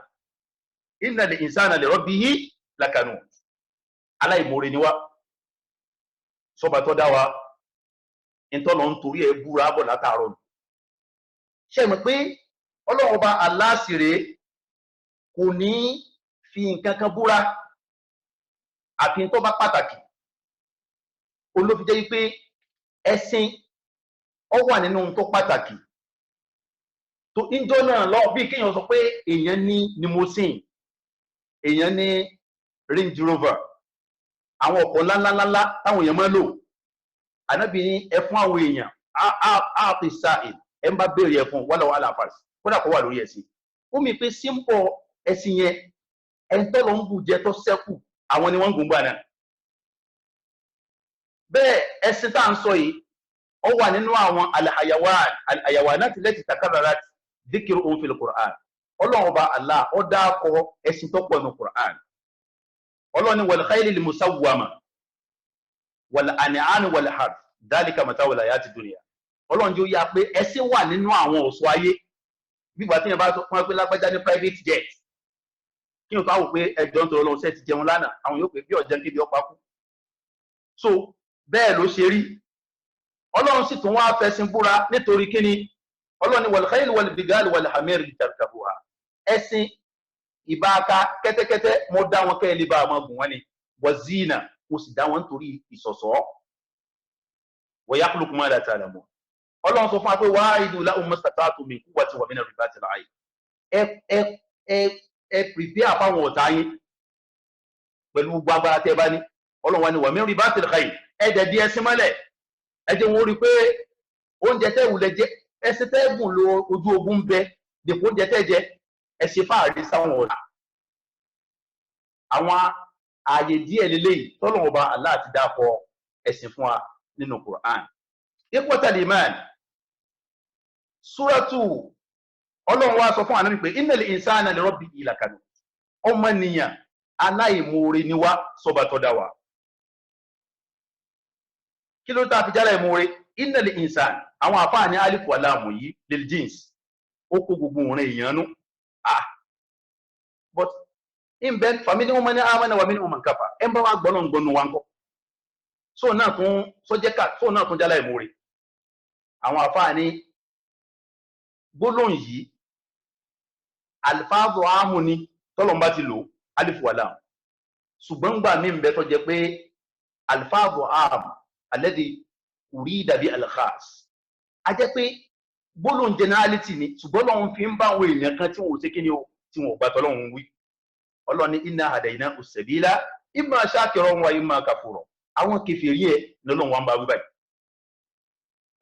[SPEAKER 2] innal insana li rabbihi lakanun aláìmoore ni wá sọba tó dá wa ìtọ́nà ń torí ẹ búra bọ̀ látàárọ̀ ṣe mọ̀ pé Ọlọ́run ọba aláṣìírí kò ní fi nǹkan kan búra àfi tó bá pàtàkì olófin jẹ́ wípé ẹ̀sìn ó wà nínú ohun tó pàtàkì tó ìjọ náà lọ bí kéèyàn sọ pé èèyàn ní limousine, èèyàn ní Range Rover, àwọn ọkọ̀ ńláńláńlá táwọn èèyàn máa lò. Ànábì ní ẹ fún àwọn èèyàn á fi sa ẹ ń bá béèrè ẹ fún wàlà fàṣì kódà kó wà lórí ẹ̀sìn. Ó mi pé símbọ̀ ẹ̀sìn yẹn ẹni tó lọ ń bù jẹ tó sẹ́kù àwọn ni wọ́n ń gùn gbà náà. Bẹ́ẹ̀ ẹ̀sìn tá à ń sọ yìí ó wà nínú àwọn al-hayawanat allati takarrarat dhikruhum fil Qur'an. Ọlọ́run ọba Allah ó dákọ ẹ̀sìn tó pọ̀ nínú Qur'an. Ọlọ́run ní wal khaylil musawwama wal an'ami wal harth dhalika mata'ul hayati dunya. Ọlọ́run jẹ́ ó yá pé ẹ̀sìn wà nínú àwọn ọ̀ṣọ́ ayé. Bígbà tí yẹn bá sọ fún ẹ pé lágbájá ní private jet, kí n tó wò pé ẹjọ́ ń tọrọ lọ́wọ́ sẹ́ẹ̀ ti jẹun lánàá, àwọn yóò pé bí ọ̀jẹ̀ kéde ọ̀pá kú. So bẹ́ẹ̀ ló ṣe rí. Ọlọ́run sì tún wá fẹ̀sìn búra nítorí kíni. Ọlọ́run ní wal khayl wal bigal wal hamir litarkabuha. Ẹ̀sìn ìbáka kẹ́tẹ́kẹ́tẹ́ mo dá wọn kẹ́ lè bá ọmọ gùn wọn ni wazina mo sì dá wọn nítorí ìṣọ̀ṣọ́. Wa yakhluqu ma la ta'lamun. Ọlọ́run sọ fún wa pé wa'idu lahum mastata'tum min quwwatin wa min ribatil khayl. Ẹ prepare fáwọn ọ̀tá yín pẹ̀lú gbogbo agbára tẹ́ bá ní. Ọlọ́run wa ní wa min ribatil khayl. Ẹ dẹ̀ di ẹṣin mọ́lẹ̀. Ẹ jẹ́ wọn rí pé oúnjẹ tẹ́ wulẹ̀ jẹ ẹṣin tẹ́ gùn lo ojú ogun bẹ dèpò oúnjẹ tẹ́ jẹ ẹ ṣe fáàrí sáwọn ọ̀tá. Àwọn ààyè díẹ̀ lélẹ́yìí tọ́lọ́run ọba Allah ti dákọ ẹ̀sìn fún wa nínú Qur'an. Ikhwatal iman, Suratu Ọlọ́run wá sọ fún Ànábì pé innal insana li rabbihi lakanud. Ọmọnìyàn aláìmoore ni wá sọ́ba tó dá wa. Kí ló tá fi jálá ìmoore? Innal insana, àwọn àfáà ní alifu wa lamu yìí lil jins, ó kó gbogbo òun èèyàn nú. But in bed faminhum man amana wa minhum man kafara. En bá wa gbọ́nà gbọ́nù wa ńkọ́. So náà tún jálá ìmoore. Àwọn àfáà ní gbólóhùn yìí alfáàzù áàmù ni tọ́lọ̀ bá ti lò alifu wa lam. Ṣùgbọ́n gbà mí ń bẹ tó jẹ́ pé alfáàzù áàmù alladhi urida bi al-khas. A jẹ́ pé gbólóhùn generality ni ṣùgbọ́n lọ́hun fi ń bá àwọn èèyàn kan tí wọ́n ò ṣe kí ni o tí wọ́n ò gbà tọ́lọ́hun wí. Ọlọ́run ní inna hadaynahu as-sabila imma shakiran wa imma kafura. Àwọn kèfèrí ẹ̀ lọ́lọ́run wá ń bá wí báyìí.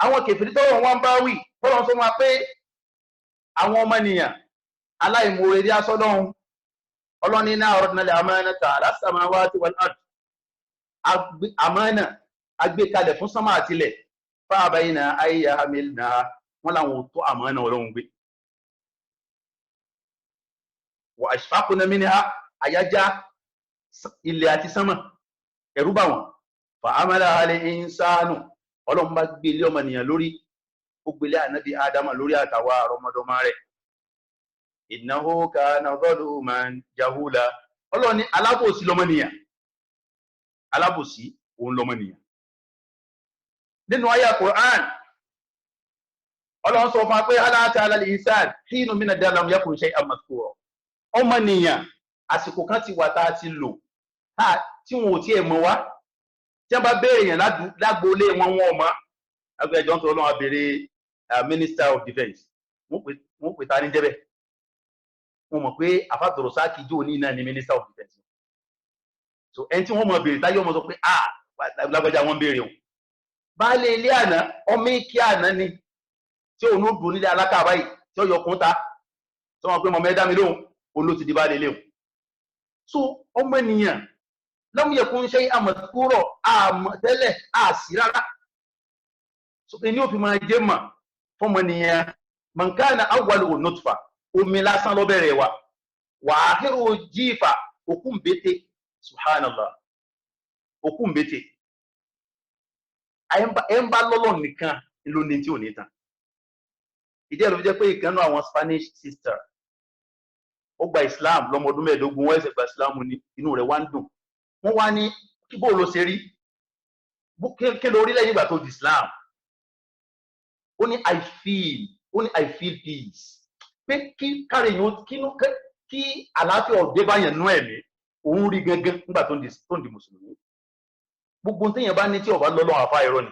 [SPEAKER 2] Àwọn kèfèrí tọ́lọ́run wá ń bá wí tọ́lọ́run sọ máa pé àwọn ọmọnìyàn aláìmoore rí asọ́lọ́run. Ọlọ́run ní inna aradna al-amanata ala as-samawati wal-ard. Àmánà agbékalẹ̀ fún sánmà àtilẹ̀ fa'abayna an yahmilnaha, wọ́n làwọn ò tó àmánà Ọlọ́run gbé. Wa ashfaqna minha, àyájá ilẹ̀ àti sánmà ẹ̀rù bà wọ́n. Fa hamalaha al-insanu, Ọlọ́run bá gbé ilé ọmọnìyàn lórí, ó gbélé Ànábì Ádámà lórí àtàwọn àrọmọdọ́mọ rẹ̀. Innahu kana zaluman jahula. Ọlọ́run ní alábòsí lọ́mọnìyàn, alábòsí òun lọ́mọnìyàn. Nínú àyá Qur'an, Ọlọ́run sọ fún wa pé hal ata 'ala al-insan hinun mina ad-dahr lam yakun shay'an madhkura. Ọmọnìyàn àsìkò kan ti wà tá a ti lò tí wọn ò tiẹ̀ mọ̀ wá. Tí wọ́n bá béèrè yẹn lágboolé wọn ọmọ agbẹjọ́ tó lọ́wọ́ béèrè Minister of Defence, wọ́n pè ta ní jẹ́bẹ̀. Wọ́n mọ̀ pé àfàtọ̀rọ̀ sáàkì jò ní náà ní Minister of Defence. So ẹni tí wọ́n mọ̀ béèrè táyé ọmọ sọ pé lágbájá wọn béèrè wọn. Baálé ilé àná ọmọ ìkí àná ni tí òun ó dùn nílé alákà báyìí tí ó yọ kún ta tí wọ́n pé mọ̀ mẹ́dá mi lóhùn olú ti di baálé ilé òun. So ọmọ ènìyàn lam yakun shay'an madhkura àmọ́ tẹ́lẹ̀ àsì rárá. So ẹni ó fi máa jẹ́ mà fọmọ ènìyàn man kana awwalu nutfa, omi lásán ló bẹ̀rẹ̀ wa akhiru jifa, òkú mbete. Subhanallah, òkú mbete. Ẹ ń bá lọ́lọ́ nìkan ló ní tí ò ní tán. Ìdí ẹ̀ ló fi jẹ́ pé ìkànnì àwọn Spanish sister ó gba Islam lọ́mọ ọdún 15, wọ́n ẹ̀sẹ̀ gba Islam ní inú rẹ̀ wá ń dùn. Wọ́n wá ní kí bó ló ṣe rí kí ló rí lẹ́yìn ìgbà tó di Islam. Ó ní I feel peace. Pé kí kárí yóò kí àlàáfíà ọ̀dẹ́ bá yẹn nú ẹ̀mí òun rí gẹ́gẹ́ nígbà tó ń di mùsùlùmí. Gbogbo téèyàn bá ní tí ọba lọ́lọ́ àfa ẹ̀rọ ni.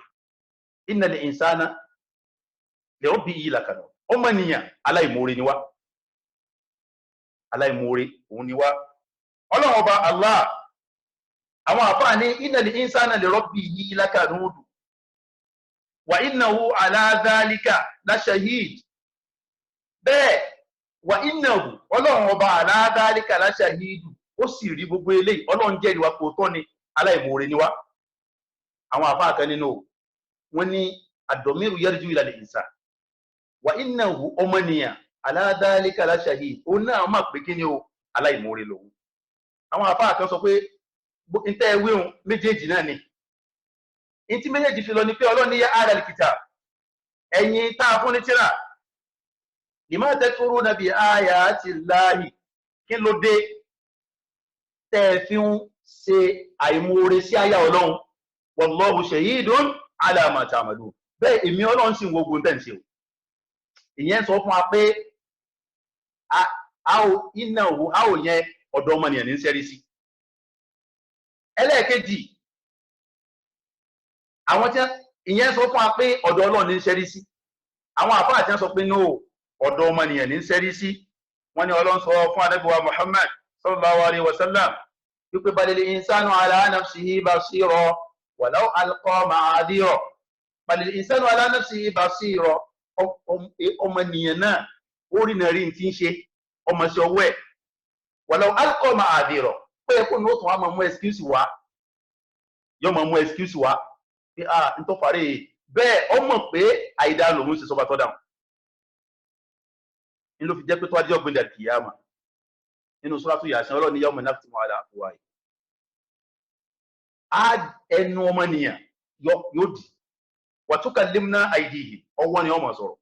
[SPEAKER 2] Innal insana li rabbihi lakanud ọmọnìyàn aláìmoore ni wá aláìmoore òun ni wá Ọlọ́run ọba Allah àwọn àfáà ní innal insana li rabbihi lakanud wa innahu ala dhalika la shahid bẹ́ẹ̀ wa innahu Ọlọ́run ọba ala dhalika la shahid ó sì rí gbogbo eléyìí Ọlọ́run jẹ́rìí wa kò tọ́ ni aláìmoore ni wá àwọn àfáà kan nínú wọn ní ad-damiru yarju ila al-insan wa innahu ọmọnìyàn ala dhalika la shahid ó náà má pé kí ni o aláìmoore lòun àwọn àfáà kan sọ pé ntẹ́ ewéhun méjèèjì náà ni ntí méjèèjì fi lọ ní pé Ọlọ́run ní yá ahlal kitab ẹ̀yin tá a fún ní tírà lima takfuruna bi ayati llahi kí ló dé tẹ́ fi ń ṣe àìmoore sí àyà Ọlọ́run wallahu shahidun ala ma ta'malun bẹ́ẹ̀ èmi Ọlọ́run sì ń wo ogun tẹ́ ń ṣe o ìyẹn sọ fún wa pé a ò yẹn ọ̀dọ̀ ọmọnìyàn ní sẹ́rí sí ẹlẹ́ẹ̀kejì àwọn tí ìyẹn sọ fún wa pé ọ̀dọ̀ Ọlọ́run ní sẹ́rí sí àwọn àfáà tí wọ́n sọ pé no ọ̀dọ̀ ọmọnìyàn ní sẹ́rí sí wọ́n ní Ọlọ́run sọ fún Ànábì wa Muhammad sallallahu alaihi wasallam wípé balil insanu ala nafsihi basira walau alqa ma'adira balil insanu ala nafsihi basira ọmọnìyàn náà ó rí nàrí tí ń ṣe ọmọ sí ọwọ́ ẹ̀ walau alqa ma'adira pé ẹkùn ní ó tún wá máa mú excuse wá yóò máa mú excuse wá pé n tó parí bẹ́ẹ̀ ó mọ̀ pé àìdá lòun ṣe sọba tó dáhùn ní ló fi jẹ́ pé tó wájú ọ̀gbìn dàkì yá mà nínú Suratu Yasin Ọlọ́run ní yawma nakhtimu ala afwahi ẹnu ọmọnìyàn yóò dì wa tukallimna aydihim ọwọ́ ni ọmọ sọ̀rọ̀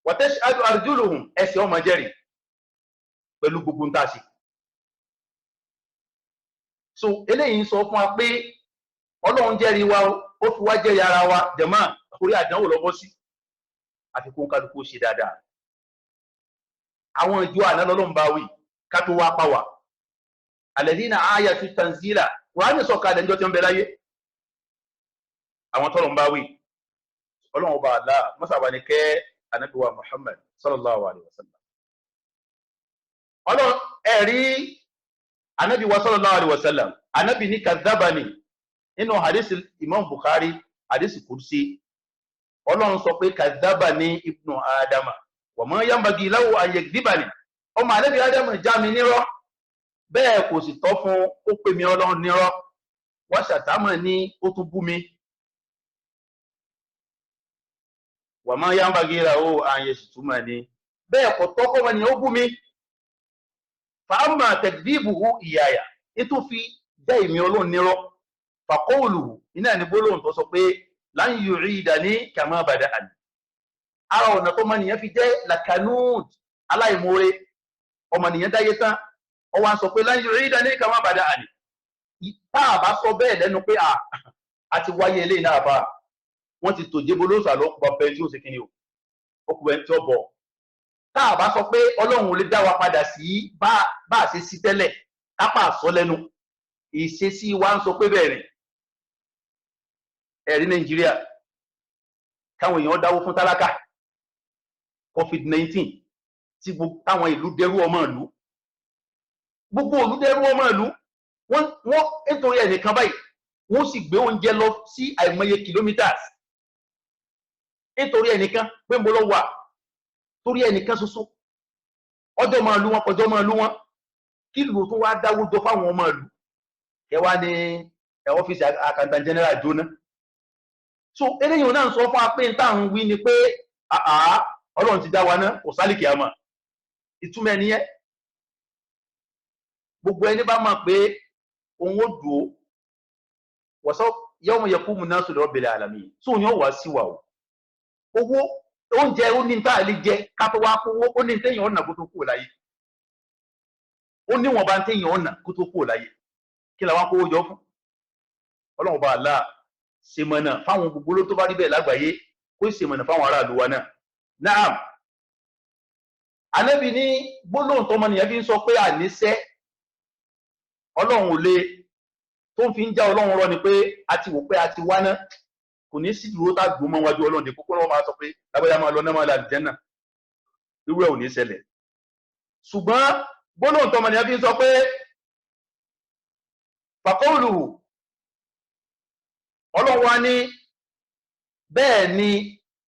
[SPEAKER 2] wa tashhadu arjuluhum ẹsẹ̀ ọmọ jẹ́rìí pẹ̀lú gbogbo ń tàṣì so eléyìí ń sọ fún wa pé Ọlọ́run jẹ́rìí wa ó fi wá jẹ́rìí ara wa jẹ̀mọ́ orí àdánwò lọ́bọ́ sí àfikún kálukú ṣe dáadáa àwọn ìjọ àná lọ́lọ́run bá wí ká tó wá pa wà alladhina ayatu tanzila Kùránì sọ̀kalẹ̀ níjọ́ tí ó ń bẹ láyé àwọn tọ́lọ̀ ń bá wí Ọlọ́run ọba Allah mọ́sàbà ní kẹ́ Ànábì wa Muhammad sallallahu alaihi wasallam Ọlọ́run ẹ̀rí Ànábì wa sallallahu alaihi wasallam Ànábì ní kadhabani nínú hadith Imam Bukhari hadith kursi Ọlọ́run sọ pé kadhabani ibnu Adama wa ma yanbaghi lahu an yakdhibani ọmọ Ànábì Ádámù já mi nírọ́ bẹ́ẹ̀ kò sì tọ́ fún ó pè mí Ọlọ́run nírọ́ wọ́n ṣàtàmọ̀ ní ó tún bú mi wa ma yanbaghi lahu an yashtumani bẹ́ẹ̀ kò tọ́ kọ́ ni ó bú mi fa amma takdhibuhu iyaya ètò fi jẹ́ ìmí Ọlọ́run nírọ́ fa qawluhu iná ní gbólóhùn tó sọ pé lan yu'idani kama bada'ani ara ọ̀nà tó mọ̀nìyàn fi jẹ́ lakanud aláìmoore ọmọnìyàn dáyé tán ó wá sọ pé lan yu'idani kama bada'ani tá a bá sọ bẹ́ẹ̀ lẹ́nu pé a ti wáyé eléyìí náà bá wọ́n ti tòjé bolóòsà ló pọ̀ bẹ́ẹ̀ tí ó ṣe kíni o okùnrin tí ó bọ̀ tá a bá sọ pé Ọlọ́run lè dá wa padà sí bá a ṣe sí tẹ́lẹ̀ kápá sọ lẹ́nu ìṣesí wa ń sọ pé bẹ́ẹ̀ rìn ẹ̀rí Nàìjíríà káwọn èèyàn dáwó fún tálákà COVID-19 tí táwọn ìlú dẹrú ọmọ ìlú gbogbo ìlú dẹrú ọmọ ìlú wọ́n nítorí ẹnìkan báyìí wọ́n sì gbé oúnjẹ lọ sí àìmọye kilometers nítorí ẹnìkan pé mo lọ wà torí ẹnìkan ṣoṣo ọjọ́ máa lú wọn ọjọ́ máa lú wọn kí ìlú tó wá dáwó jọ fáwọn ọmọ ìlú kẹwàá ní ọ́fíìsì accountant general jóná so eléyìí náà sọ fún wa pé tá à ń wí ni pé Ọlọ́run ti dá wa ná kò sálìkì àmọ́ ìtumọ̀ ẹni yẹn gbogbo ẹni bá mọ̀ pé òun ó dùn ó wọ́sọ́ yawma yaqumu nnasu li rabbil alamin tó yàn wá sí wa o owó oúnjẹ ó ní tá a lè jẹ ká tó wá kówó ó ní téèyàn ọ̀nà kó tó kúrò láyé ó ní wọn bá ń téèyàn ọ̀nà kó tó kúrò láyé kí la wá kówó jọ fún Ọlọ́run bá Allah ṣèmọ̀nà fáwọn gbogbo ló tó bá rí bẹ́ẹ̀ lágbàáyé kó ṣèmọ̀nà fáwọn aráàlú wa náà naam Ànábì ní gbólóhùn tọmọnìyàn fi ń sọ pé àníṣẹ́ Ọlọ́run ò lè tó ń fi ń já Ọlọ́run rọ ni pé a ti wò pé a ti wá ná kò ní sí dúró tá gbó mọ́ wájú Ọlọ́run dé kókó wọn máa sọ pé lágbájá máa lọ náà máa lọ àlùjánnà irú ẹ̀ ò ní ṣẹlẹ̀ ṣùgbọ́n gbólóhùn tọmọ nìyẹn fi ń sọ pé fàkọ́ọ̀lù Ọlọ́run wa ní bẹ́ẹ̀ ni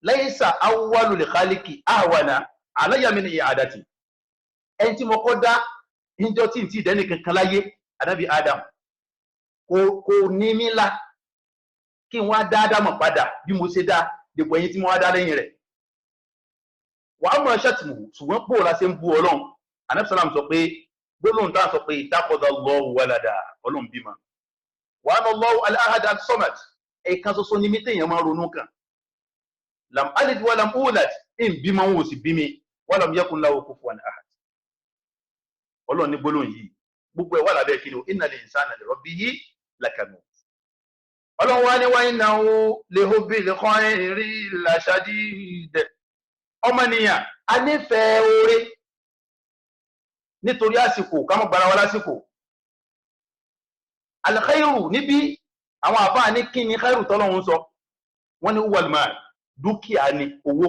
[SPEAKER 2] laysa awwalul khalqi ahwana alayya min i'adati ẹni tí mo kọ́ dá níjọ́ tí n ti dẹ́ni kankan láyé Ànábì Adam kò ní mí lá kí n wá dáadáa mọ̀ padà bí mo ṣe dá dèpò ẹ̀yìn tí mo wá dá lẹ́yìn rẹ̀ wà á mọ̀ ṣẹ́tìmù ṣùgbọ́n pò la ṣe ń bu Ọlọ́run Ànábì sálàm sọ pé gbólóhùn tá à ń sọ pé ittakhadha Allahu walada Ọlọ́run bímọ wa ana Allahu al-ahad as-samad ẹ̀kan ṣoṣo ní mí téèyàn máa ronú kan lam alid wa lam ulad in bímọ wọn ò sì bí mi wa lam yakun lahu kufuwan ahad Ọlọ́run ní gbólóhùn yìí gbogbo ẹ̀ wà lábẹ́ kí ni innal insana li rabbihi lakanud Ọlọ́run wá ní wa innahu li hubbil khayri lashadid ọmọnìyàn a nífẹ̀ẹ́ oore nítorí àsìkò ká mọ́ gbára wa lásìkò al-khayru níbi àwọn àfáà ní kí ni khayru tọ́lọ́run sọ wọ́n ní wal mal dúkìá ní owó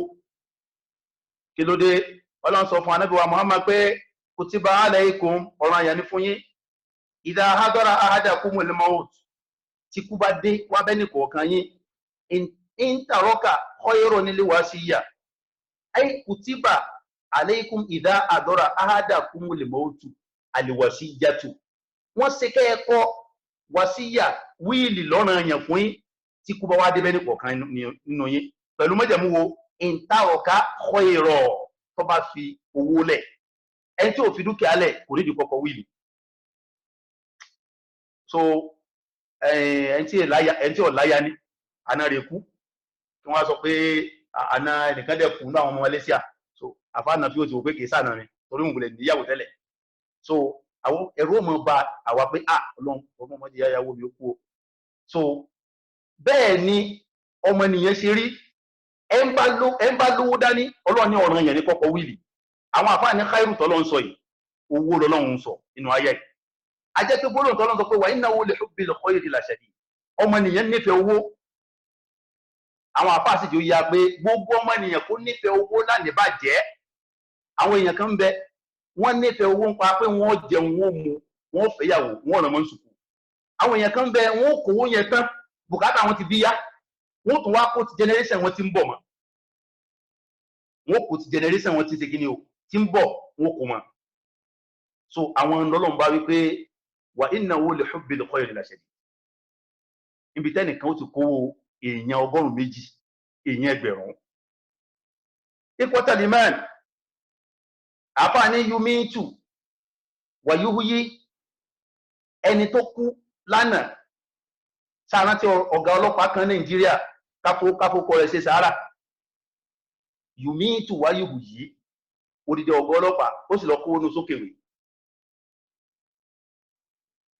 [SPEAKER 2] kí ló dé Ọlọ́run sọ fún Ànábì wa Muhammad pé kutiba alaykum ọ̀ràn àyàn ní fún yín idha hadara ahadakumul maut tí kú bá dé wá bẹ́ẹ̀ nìkọ̀ọ̀kan yín in taraka khayrun lil wasiyya ay kutiba alaykum idha hadara ahadakumul maut al wasiyyatu wọ́n ṣe kẹ́ ẹ kọ́ wàsíyà wíìlì lọ́ràn àyàn fún yín tí kú bá wá dé bẹ́ẹ̀ nìkọ̀ọ̀kan nínú yín pẹ̀lú májẹ̀mú wo in taraka khayran tó bá fi owó lẹ̀ ẹni tí ò fi dúkìá lẹ̀ kò ní ìdíkọ̀kọ̀ wíìlì so ẹni tí ò láyá ní àna rẹ̀ kú kí wọ́n sọ pé àna ẹnìkan dẹ̀ kú náà àwọn ọmọ Malaysia so àfáànà fi ó ti wò pé kìí sànà rẹ̀ torí òun gbọ́dọ̀ níyàwó tẹ́lẹ̀ so àwọn ẹ̀rọ ọmọ bá àwa pé Ọlọ́run ọmọ ọmọdé yáyàwó mi ó kú o so bẹ́ẹ̀ ni ọmọnìyàn ṣe rí ẹ ń bá lówó dání Ọlọ́run ní ọ̀ràn yẹn ní kọ́kọ́ wíìlì àwọn àfáà ní khairu tọ́lọ́ ń sọ yìí owó lọ́lọ́run ń sọ inú ayé yìí ajẹ́ pé gbólóhùn tọ́lọ́ ń sọ pé wa innahu li hubbil khayri lashadid ọmọnìyàn nífẹ̀ẹ́ owó àwọn àfáà sì jẹ́ ó yá pé gbogbo ọmọnìyàn kó nífẹ̀ẹ́ owó láti bàjẹ́ àwọn èèyàn kan ń bẹ wọ́n nífẹ̀ẹ́ owó ń pa pé wọ́n jẹun wọ́n mu wọ́n fẹ́yàwó wọ́n ràn mọ́ sùkú àwọn èèyàn kan ń bẹ wọ́n kówó yẹn tán bùkátà wọn ti bí yá wọ́n tún wá kó ti generation wọn ti ń bọ̀ mọ́ wọ́n kó ti generation wọn ti ṣe kíni o tí ń bọ̀ wọn kò mọ̀ so àwọn Ọlọ́run bá wí pé wa innahu li hubbil khayri lashadid ibi tẹ́nìkan ó ti kó èèyàn 100 èèyàn 1000 ikhwatal iman àfáà ní yumitu wa yuhyi ẹni tó kú lánàá sáàrántí ọ̀gá ọlọ́pàá kan Nàìjíríà káfókọ rẹ̀ ṣe sàárà yumitu wa yuhyi odidi ọ̀gá ọlọ́pàá ó sì lọ kó inú sókèwé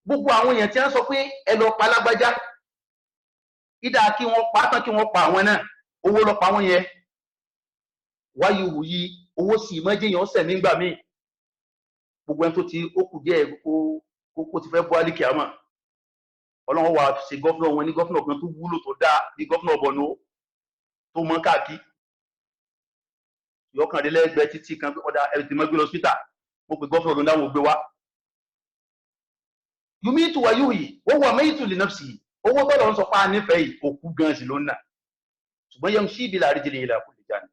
[SPEAKER 2] gbogbo àwọn èèyàn tí wọ́n sọ pé ẹ lọ pa lágbájá ìdá kí wọ́n pa tán kí wọ́n pa àwọn náà owó lọ pa wọ́n yẹn wáyé wù yí owó sì mọ́jẹ́yàn ọ̀sẹ̀ nígbà míì gbogbo ẹni tó ti ó kù díẹ̀ kó ti fẹ́ bọ́ alíkì àmọ́ Ọlọ́run wà ṣe gọ́fúnà wọn ní gọ́fúnà kan tó wúlò tó dáa bí gọ́fúnà Borno tó mọ́ káàkiri yọkàndínlẹ́gbẹ̀ẹ́ títí kan pé ọ̀dà ẹ̀rì tí mọ́ gbé lọ síta mo pe gọ́fúnà ló ń dáhùn gbé wá yumitu wa yuhyi ó wà mayitu li nafsihi owó tọ́lọ̀ ń sọ pa nífẹ̀ẹ́ yìí òkú gan sí ló ń nà ṣùgbọ́n yamshi bila rijlihi ila kulli janib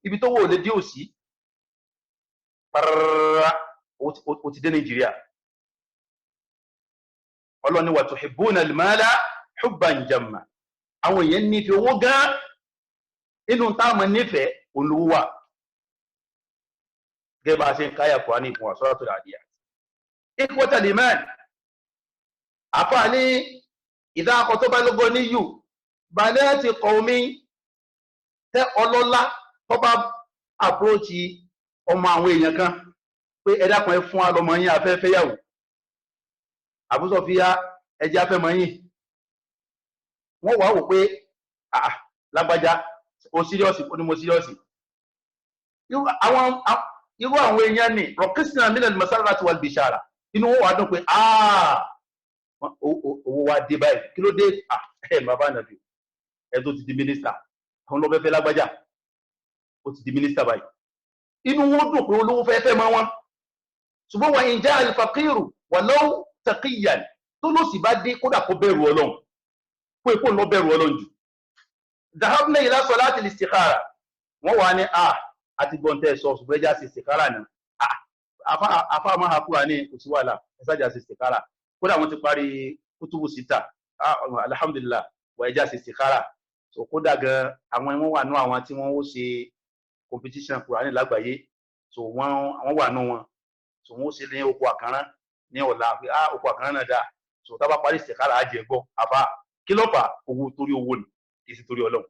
[SPEAKER 2] ibi tó wò lè dí òsì parara ó ti dé Nàìjíríà Ọlọ́ni wa tuhibbuna al-mala hubban jamma àwọn èèyàn nífẹ̀ẹ́ owó gan inú táwọn nífẹ̀ẹ́ olówó wà gẹ́gẹ́ bá a ṣe ń káyà kọ́ ní ìfún Suratul Adiyat ikhwatal iman àfáà ní idha khotaba al-ghaniyyu banati qawmi tẹ ọlọ́lá tó bá àpúròchì ọmọ àwọn èèyàn kan pé ẹ dákun ẹ fún alọmọ yín afẹ́fẹ́ yàwó àbúsọ̀ fi ya ẹjẹ́ afẹ́mọ yín wọ́n wá wò pé lágbájá o síríọ́sì ó ní mo síríọ́sì irú àwọn èèyàn ní rọ̀kísìnà mílẹ̀ masarati wal bishara inú wọn wà dùn pé owó wa dé báyìí kí ló dé bàbá nàbí ẹ tó ti di mínísítà àwọn ló fẹ́ lágbájá ó ti di mínísítà báyìí inú wọn dùn pé olówó fẹ́ mọ́ wọn ṣùgbọ́n wa in ja'a al-faqiru walau taqiyan tó ló sì bá dé kódà kó bẹ̀rù ọlọ́run pé kó lọ bẹ̀rù ọlọ́run jù dhahabna ila salati al-istikhara wọ́n wà ní àti gbọ́ntẹ́ sọ ṣùgbọ́n ẹjá sí istikhara náà afá máa ha kúrà ní kò sí wàhálà ẹsájà sí istikhara kódà wọ́n ti parí kútùbù síta alhamdulillah wà ẹjá sí istikhara so kódà gan àwọn wọ́n wà nú àwọn tí wọ́n ó ṣe competition kúrà ní lágbàáyé so wọ́n wà nú wọn so wọ́n ó ṣe ní oko àkànrán ní ọ̀la pé oko àkànrán náà dáa so tá bá parí istikhara á jẹ gbọ́ àfá kí ló fà owó torí owó ni kì í sí torí ọlọ́run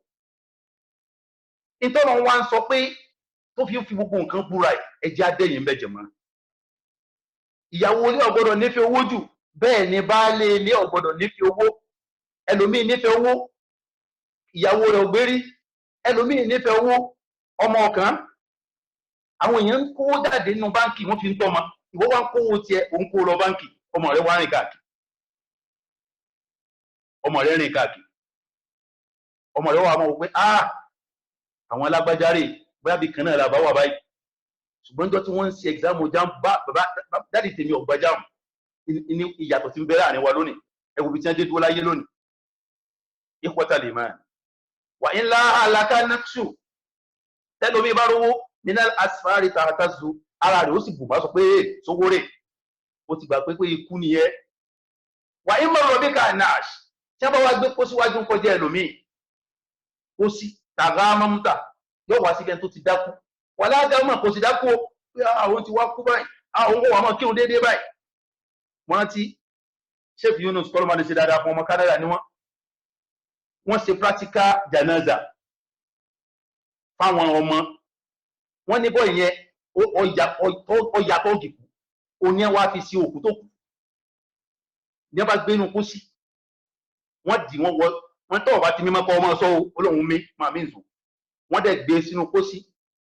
[SPEAKER 2] ìtọ́nà wa ń sọ pé tó fi gbogbo nǹkan búra ẹjẹ́ adẹ́yìn bẹ́jẹ̀ mọ́ ìyàwó ilé ọ̀gbọ́dọ̀ nífẹ̀ẹ́ owó jù bẹ́ẹ̀ ni baálé ilé ọ̀gbọ́dọ̀ nífẹ̀ẹ́ owó ẹlòmíì nífẹ̀ẹ́ owó ìyàwó rẹ̀ ògbérí ẹlòmíì nífẹ̀ẹ́ owó ọmọ ọ̀kan àwọn èèyàn ń kówó jáde nínú báńkì wọ́n fi ń tọ́mọ ìwọ wá ń kówó tiẹ̀ òun kó lọ báńkì ọmọ rẹ̀ wá rìn káàkiri ọmọ rẹ̀ rìn káàkiri ọmọ rẹ̀ wà mọ̀ pé àwọn alágbájáre bóyá bí kan náà la bá wà báyìí ṣùgbọ́n jọ tí wọ́n ń ṣe exam jam bàbá dáàdì tèmi ọ̀gbà jam ní ìyàtọ̀ tí ń bẹ̀rẹ̀ àríwá lónìí ẹwù bí tí wọ́n dé dúró láyé lónìí ikhwatal iman wà ń lá àlàkà nafsu tẹ́lómi bá rówó nínú asfari tààtàzù ara rẹ̀ ó sì bùbá sọ pé sówó rẹ̀ ó ti gbà pé ikú nìyẹn wà ń mọ̀ rọ̀bí ká nash tí wọ́n bá wá gbé kó síwájú ń kọjá ẹlòmíì ó sì tàgá mọ́mútà yóò wá síbẹ̀ tó ti dákú wà láàdámà kò sì dákú pé àwọn ti wá kú báyìí àwọn ohun àmọ́ kírun déédéé báyìí wọ́n ti Sheikh Yunus kọlọ́mọdé ṣe dáadáa fún ọmọ Canada ni wọ́n ṣe practical janaza fáwọn ọmọ wọ́n ní bọ́ ìyẹn ọjà tó jìkú oní ẹwà fi sí òkú tó kù ní ẹbá gbénú kú sí wọ́n dì wọ́n tọ́wọ́ bá ti mímọ́ kọ́ ọmọ sọ́wọ́ olóhun mi máa mí zùn wọ́n dẹ̀ gbé sínú pósí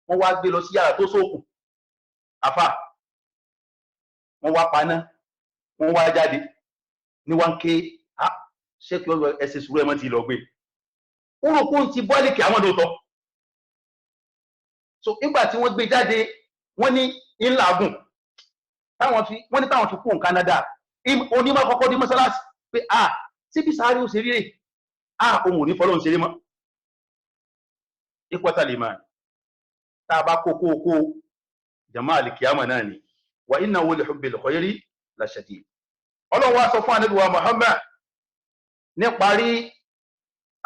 [SPEAKER 2] wọ́n wá gbé lọ sí yàrá tó sókùn àfà wọ́n wá paná wọ́n wá jáde ní wọ́n ké Sheikh ọ̀rọ̀ ẹsẹ̀ sùúrù ẹmọ́ ti lọ gbé orúkún ti bọ́ọ̀lìkì àwọn ọdọ́tọ́ so nígbà tí wọ́n gbé jáde wọ́n ní ìlàgùn wọ́n ní táwọn fi kún Canada onímọ̀ kọ́kọ́ dé mọ́sálásí pé síbí sáré ó ṣe rí rè ohun ò ní fọ́lọ́ ń ṣeré mọ́ ikhwatal iman tá a bá kókó jama alikiyama náà ni wa innahu li hubbil khayri la shadid ọlọ́run wá sọ fún ànábì wa Muhammad ní parí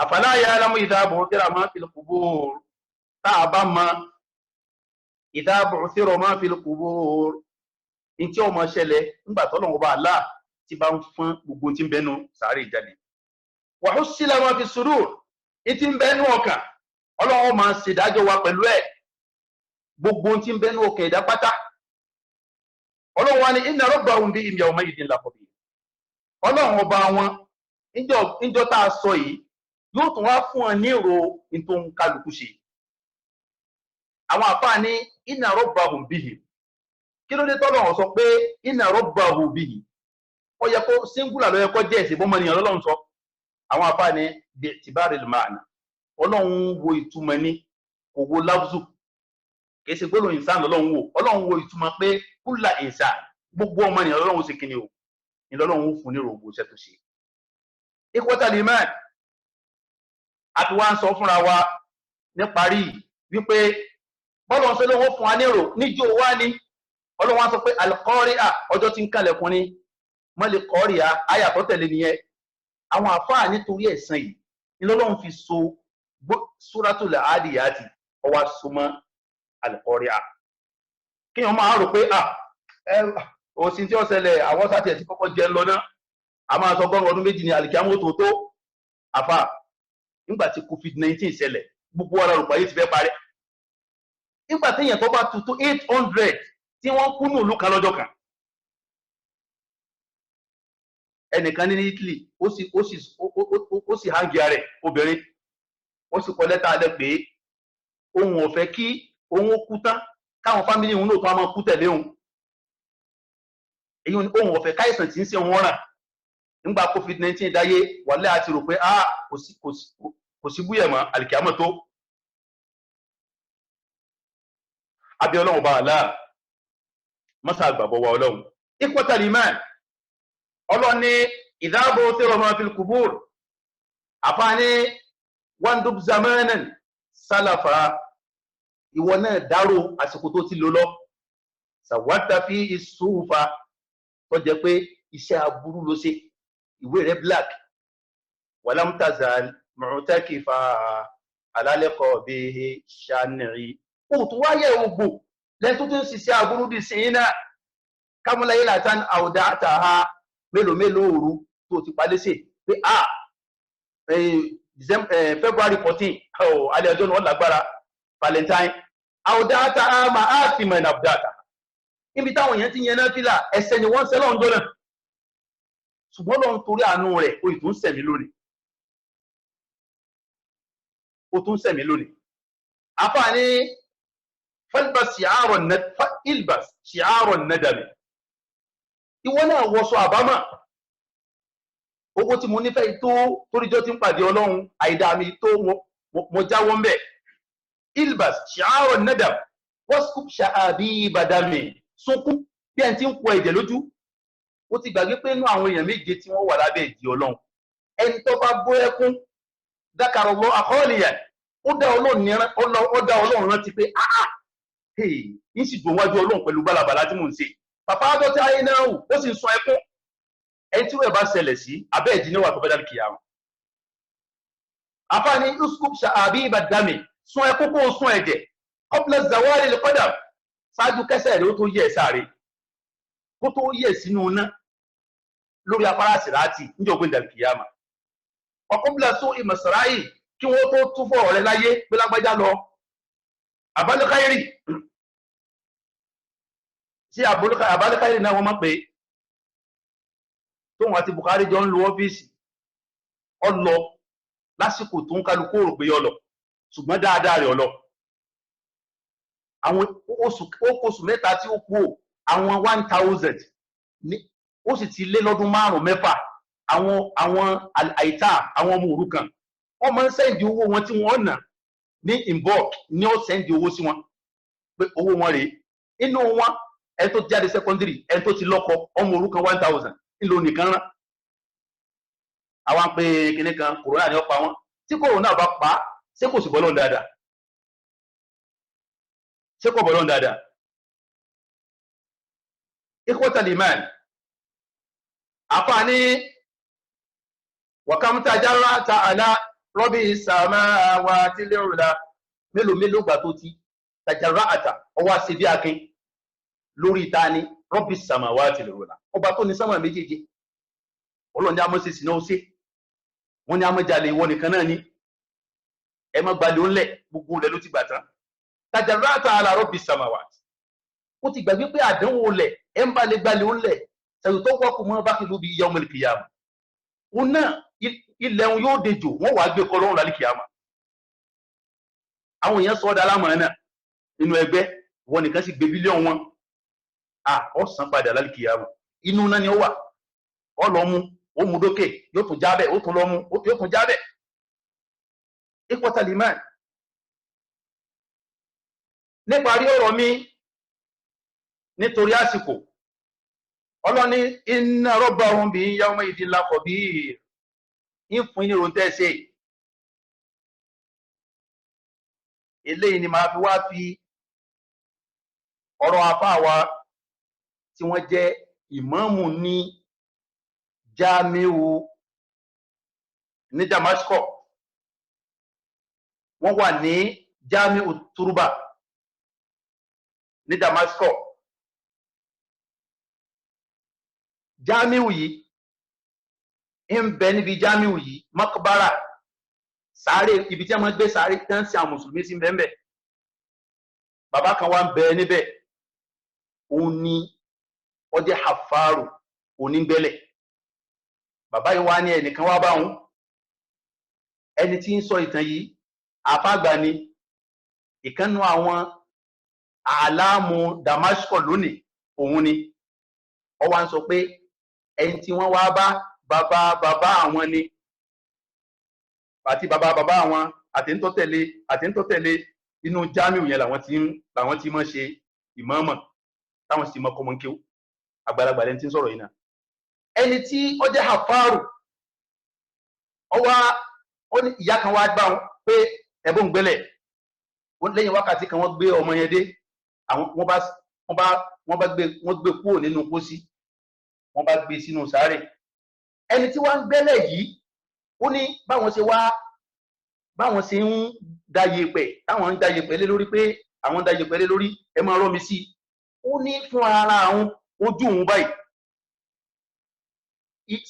[SPEAKER 2] afala ya'lamu idha bu'thira ma fil qubur tá a bá mọ̀ idha bu'thira ma fil qubur in tí ó máa ṣẹlẹ̀ nígbà tọ́lọ́run bá Allah tí bá ń fún gbogbo tí ń bẹnu sàárè jáde wa hussila ma fi sudur ìtí ń bẹnu ọkàn ọlọ́run máa ṣèdájọ́ wa pẹ̀lú ẹ̀ gbogbo tí ń bẹnu ọkàn ẹ̀dá pátá ọlọ́run wa ní inna rabbahum bihim yawma'idhin lakhabir ọlọ́run ọba wọn ìjọ tá a sọ yìí yóò tún wá fún ọ ní èrò tó ń kálukú ṣe àwọn àfáà ní inna rabbahum bihim kí ló dé tọ́lọ́run sọ pé inna rabbahum bihim ó yẹ kó singular ló yẹ kó jẹ́ ẹ̀sìn bọ́mọnìyàn lọ́lọ́run sọ àwọn àfáà ní bi'tibaril ma'na ọlọ́run wo ìtumọ̀ ní kò wo lábùsù kìí ṣe gbọ́dọ̀ ìsàn lọ́lọ́run wo ọlọ́run wo ìtumọ̀ pé kúlà ìsàn gbogbo ọmọ ènìyàn lọ́lọ́run ṣe kíni o ní lọ́lọ́run fún ní rògbò iṣẹ́ tó ṣe ikhwatal iman àti wá ń sọ fúnra wa ní parí wípé bọ́lọ̀ ṣe lówó fún wa nírò níjó wá ní ọlọ́run wá sọ pé al-qari'a ọjọ́ tí ń kalẹ̀kùn ní mọ́lẹ̀ qari'a ayàtọ̀ tẹ̀lé nìyẹn àwọn àfáà nítorí ẹ̀san yìí ní lọ́lọ́run fi so Suratul Adiyati ọwá súnmọ́ al-qari'a kí wọ́n máa rò pé òsìn tí ó ṣẹlẹ̀ àwọn sáti ẹ̀ tí kọ́kọ́ jẹ́ lọ náà a máa sọ gọ́rùn ọdún méjì ní alìkíámọ́ tó àfà nígbà tí COVID-19 ṣẹlẹ̀ gbogbo ara rò pàyé ti fẹ́ parẹ́ nígbà tí èèyàn tó bá tutù 800 tí wọ́n kú ní ìlú kan lọ́jọ́ kan ẹnìkan ní Italy ó sì hangi rẹ̀ obìnrin ó sì kọ lẹ́tà alẹ́ pé ohun ò fẹ́ kí ohun ó kú tán káwọn fámílì òun náà tó máa kú tẹ̀lé òun èyí ohun ò fẹ́ káìsàn tí ń ṣe wọn ràn nígbà COVID-19 dáyé wàlẹ́ àti rò pé kò sí búyẹ̀ mọ́ àlìkìyámọ̀ tó. Abẹ́ Ọlọ́run bá àlá mọ́sá àgbàbọ̀ wa Ọlọ́run. Ikhwatal iman, Ọlọ́run ní idha bu'thira ma fil qubur, àfáàní wandub zamanan sálàfà, ìwọ náà dárò àsìkò tó ti lò lọ. Sàwátà fi ìsúfà, tó jẹ́ pé iṣẹ́ aburú ló ṣe, ìwé rẹ̀ black. Walam tazal mu'takifa ala liqabihi shan'i, ó tún wáyé ogbò lẹ́yìn tó tún ṣiṣẹ́ aburú di sí iná. Kámúlá yìí látàn àwùdá àtàhà, mélòó mélòó òru tó ti padé sí pé February 14 alẹ́ ọjọ́ náà lágbára Valentine, àwùdá àtàhà máa fi mọ̀ ìnàbùdá àtàhà. Níbi táwọn èèyàn ti yẹn náà fílà ẹsẹ̀ ni wọ́n sẹ́lọ̀ ń jọ náà, ṣùgbọ́n lọ́n torí àánú rẹ̀ ó ì tún sẹ̀mí lónìí, ó tún sẹ̀mí lónìí. Àfáàní falbas shi'aron nadami, ìwọ náà wọṣọ àbámọ̀. Owó tí mo nífẹ̀ẹ́ tó toríjọ́ tí ń pàdé Ọlọ́run, àìdá mi tó mo jáwọ́ ń bẹ̀. Ilbas shi'aron nadam waskub sha'abi badami, sunkún bí ẹni tí ń kó ẹ̀jẹ̀ lójú. Ó ti gbàgbé pé inú àwọn èèyàn méje tí wọ́n wà lábẹ́ ìdí Ọlọ́run, ẹni tó bá bó ẹkún dhakarallahu khaliyan, ó dá Ọlọ́run rántí pé yìí sì dùn wájú Ọlọ́run pẹ̀lú bálabàlá tí mò ń ṣe. Bàbá adọ́tí ayé náà ó sì ń sun ẹkún. Ẹni tí wọ́n bá ṣẹlẹ̀ sí abẹ́ ìdí níwà tó bá dálì kìyàmù. Àfáàní uskub sha'abi badami, sun ẹkún kó sun ẹ̀jẹ̀ qabla zawali al-qadam, ṣáájú kẹsẹ̀ rẹ̀ ó tó yẹ sáré, kó tó yẹ sínú iná lórí afárá sìráàtì níjọ̀gbìn dálì kìyàmù. Qabla su'i masra'i, kí wọ́n tó túfọ̀ rẹ̀ láyé pé lágbájá lọ. Àbálẹ́káyìrì, sí àbálẹ́káyìrì náà wọ́n mọ̀ pé tóun àti Buhari jọ ń lo ọ́fíìsì, ọlọ lásìkò tó ń kálukú rò pé ọlọ, ṣùgbọ́n dáadáa rẹ̀ ọlọ. Àwọn oṣù mẹ́ta tí ó kú àwọn 1000 ó sì ti lé lọ́dún 5-6. Àwọn àìtá, àwọn ọmọ òrukàn, wọ́n máa ń sẹ́ndì owó wọn tí wọ́n nà ní inbox, ní ó sẹ́ndì owó sí wọn pé owó wọn rèé. Inú wọn ẹni tó jáde secondary, ẹni tó ti lọ́kọ, ọmọ òrukàn 1000 nílò nìkan rán. Àwọn pé kíní kan kòrónà ni ó pa wọn, tí kòrónà bá pa ṣé kò sì bọ́ lọ́n dáadáa, ṣé kò bọ́ lọ́n dáadáa. Ikhwatal iman, àfáàní wa kam tajarrata ala rabbi samawati al-ula, mélòó gbà tó ti tajarrata ọwọ́ àṣẹ bí akin lórí ìtaní rabbi samawati al-ula, ọba tó ní sánmà méjèèjì. Ọlọ́run ní a mọ́ sí sínú ọ̀sẹ̀, wọ́n ní a mọ́ jalè ìwọ nìkan náà ní, ẹ má gbalẹ̀ ó ń lẹ̀, gbogbo rẹ̀ ló ti gbà tán. Tajarrata ala rabbi samawati, ó ti gbàgbé pé àdánwò lẹ̀ ẹ ń bá lè gbalẹ̀ ó ń lẹ̀ ṣàyò tó wọ́pù mọ́ bá kí ló bí yawmil qiyamah. Òun náà ilẹ̀ òun yóò dejò, wọ́n wàá gbé kọ́ lọ́rùn lálẹ́ kìyàmà. Àwọn èèyàn sọ ọ́ dálámọ̀ náà nínú ẹgbẹ́, wọn nìkan sì gbé bílíọ̀nù wọn. Ó san padà lálẹ́ kìyàmà, inú náà ni ó wà. Ó lọ mú, ó mú dókè, yóò tún jábẹ̀, ó tún lọ mú, yóò tún jábẹ̀. Ikhwatal iman, níparí ọ̀rọ̀ mi nítorí àsìkò, Ọlọ́ni inna rabbahum bi yawmidhin lakhabir, ìfún ní ròǹtẹ́ ṣe. Eléyìí ni máa fi wá fi ọ̀rọ̀ àfáà wa tí wọ́n jẹ́ ìmáàmù ní Jamiu ní Damascus, wọ́n wà ní Jamiu Turba ní Damascus. Jamiu yìí ń bẹ níbi Jamiu yìí makbara, sáré ibi tí a máa gbé sáré tán sí àwọn mùsùlùmí sí bẹ́ẹ̀. Bàbá kan wá ń bẹ níbẹ̀, òun ni ó jẹ́ hafaru onígbẹ́lẹ̀. Bàbá yìí wá ní ẹnìkan wá bá òun, ẹni tí ń sọ ìtàn yìí àfáàgbà ni, ìkànnù àwọn àlámù Damascus lónìí òun ni. Ó wá ń sọ pé ẹni tí wọ́n wá bá bàbá àwọn ni, àti bàbá wọn àti ń tó tẹ̀lé inú jamiu yẹn làwọn ti mọ̀ ṣe ìmáàmù táwọn sì mọ̀ kọ́mọ kéwú àgbàlagbà lẹ́ni tí ń sọ̀rọ̀ yìí náà. ẹni tí ó jẹ́ hafaru ó ní ìyá kan wá gbá wọn pé ẹ̀bùn gbẹ́lẹ̀ lẹ́yìn wákàtí kan wọ́n gbé ọmọ yẹn dé wọ́n gbé kúrò nínú pósí wọ́n bá gbé sínú sàárè. ẹni tí wọ́n ń gbẹ́lẹ̀ yìí ó ní báwọn ṣe ń dáyé pẹ̀ táwọn ń dáyé pẹ̀ lé lórí pé àwọn ń dáyé pẹ̀ lé lórí ẹ máa rọ́ mi sí ó ní fún ara àwọn ojú òun báyìí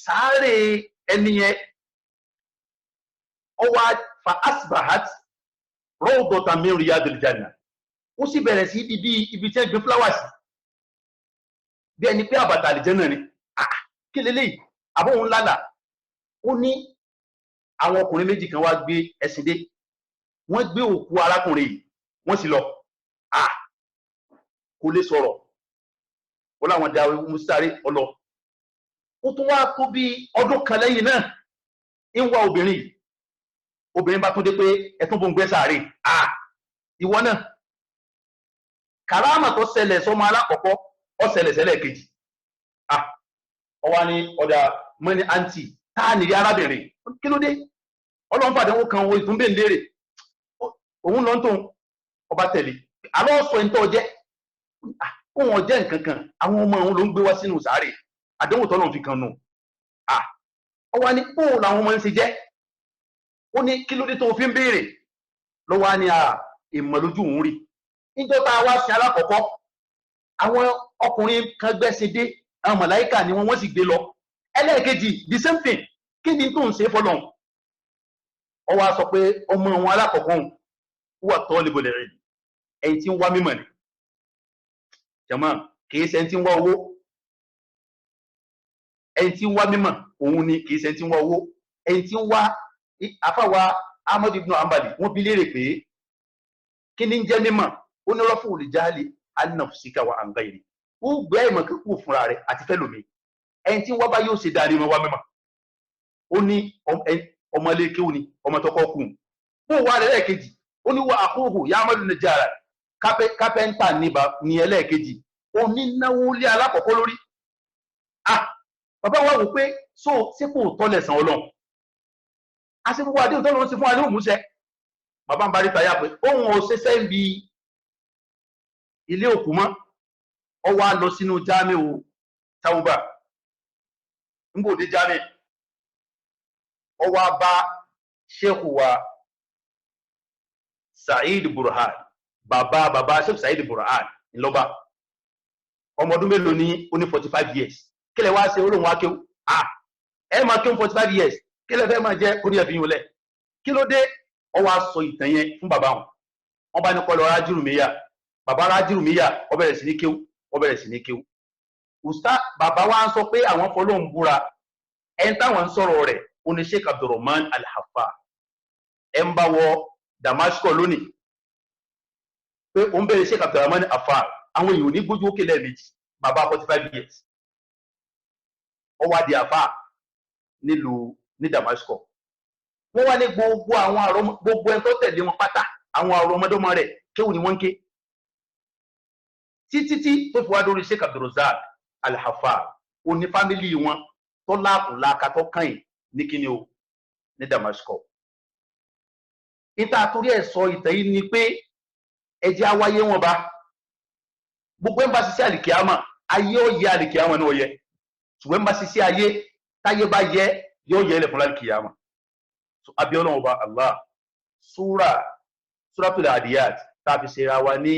[SPEAKER 2] sàárè ẹni yẹn ó wá fa asbahat rawdatan min riyadil janna ó sì bẹ̀rẹ̀ sí ibi tí ẹ gbé fúláwà sí bí ẹni pé àbàtà àlìjẹ́nà ni kí lélẹ́yìí àbóhun lálà. ó ní àwọn ọkùnrin méjì kan wá gbé ẹṣin dé wọ́n gbé òkú arákùnrin yìí wọ́n sì lọ kò lè sọ̀rọ̀ ó láwọn da musari ọlọ. ó tún wá tó bí ọdún kan lẹ́yìn náà ń wá obìnrin bá tún dé pé ẹtún bó ń gbé sàárè ìwọ náà kàrámà tó ṣẹlẹ̀ sọmọ alákọ̀ọ́kọ́ ó ṣẹlẹ̀ sẹ́lẹ̀ kejì. ọwá ní ọ̀dà mọ́ni àǹtí táà nìrí arábìnrin kí ló dé ọlọ́run fàdánwò kan wo ìtúnbẹ̀ ń léèrè òun lọ tó ọba tẹ̀lé àlọ́ sọ ẹni tó jẹ́ òun ọjẹ́ nǹkan kan àwọn ọmọ òun ló ń gbé wá sínú sàárè àdánwò tọ́lọ́run fi kan nù. ọwá ní bóun làwọn ọmọ ń ṣe jẹ́ ó ní kí ló dé tó fi ń béèrè lọ́wọ́ á ní ìmọ̀ lójú òun rí níjọ́ tá a wá sí alákọ̀ọ́kọ́ àwọn ọkùnrin kan gbẹ́sẹ̀ dé àwọn màláíkà ni wọ́n sì gbé lọ. ẹlẹ́ẹ̀kejì the same thing kí ni tó ń ṣe fọlọ́n. ó wá sọ pé ọmọ wọn alákọ̀ọ́kọ́ wà tọ́ lébọlẹ̀ rẹ̀ ẹni tí ń wá mímọ̀ ni jàmá kìí ṣe ẹni tí ń wá owó ẹni tí ń wá mímọ̀ òun ni kìí ṣe ẹni tí ń wá owó ẹni tí ń wá. àfàwà Ahmad ibn Hanbali wọ́n bi léèrè pé kí ni ń jẹ́ mímọ̀ ó ní rọ́fù olùjáàlì an-nafsika wa an ghayri ó gbé ìmọ̀ kíkú fúnra rẹ̀ àti fẹ́ lómi ẹni tí wọ́n bá yóò ṣe dárí wọn wá mímọ̀ ó ní ọmọ ilé kéwù ni ọmọ tọkọ kù bó wà lẹ́ẹ̀kejì ó ní wà akhuhu ya'malu najjara kápẹ́ńtà ní ẹlẹ́ẹ̀kejì ó ní náwó lé alákọ̀ọ́kọ́ lórí. bàbá wa wò pé sípò tọ́lẹ̀sán ọlọ́run àṣepọ̀ àdéhùn tó lọ́wọ́ sí fún àdéhùn múṣẹ́. bàbá ń bá rí tayá pé òun ò ṣiṣẹ́ ń bi ilé òkú mọ́ ọ wá lọ sínú jámíù Tawba ń bò dé jámíù ọ wá bá ṣéèkù wa Said Burhan bàbá ṣéèkù Said Burhan ńlọ́ba ọmọ ọdún mélòó ní ó ní 45 years kí lẹ wá ṣe olóhùn wá kéwù ẹ máa kéwù 45 years kí lẹ fẹ́ máa jẹ́ orí ẹ̀fìn yìí lẹ̀ kí ló dé ọ wá sọ ìtàn yẹn fún bàbá wọn bá ní kọ́ lọ Rájìrùmíyà bàbá Rájìrùmíyà ó bẹ̀rẹ̀ sí ní kéwù usta bàbá wa ń sọ pé àwọn fọlọ́n búra ẹni táwọn ń sọ̀rọ̀ rẹ̀ ó ní Sheikh Abdulrahman Al-Hafa ẹ ń bá wọ Damascus lónìí pé ó ń bẹ̀rẹ̀ Sheikh Abdulrahman Al-Hafa àwọn èèyàn ní gbójú òkè lẹ́ẹ̀mejì bàbá 45 years ó wá di àfà nílùú ní Damascus wọ́n wá ní gbogbo ẹni tó tẹ̀lé wọn pátá àwọn àrọmọdọ́mọ rẹ̀ kéwù ni wọ́n ń ké títí tó fi wá lórí Sheikh Abdulrazak Al-Hafa oní fámìlì wọn tó láàkùnláka tó kàn yìí ní kíni o ní Damascus. ìta àtúrí ẹ̀ sọ ìtàn yìí ni pé ẹjẹ́ awáyé wọn bá gbogbo ẹ̀ ń bá ṣiṣẹ́ àlìkíyàmà ayé ó yẹ àlìkíyàmà ní ọyẹ ṣùgbọ́n ẹ̀ ń bá ṣiṣẹ́ ayé táyé bá yẹ yóò yẹ ilẹ̀ fún àlìkíyàmà. abiola ọba Allah Suratul Adiyat tá a fi ṣe ra wa ní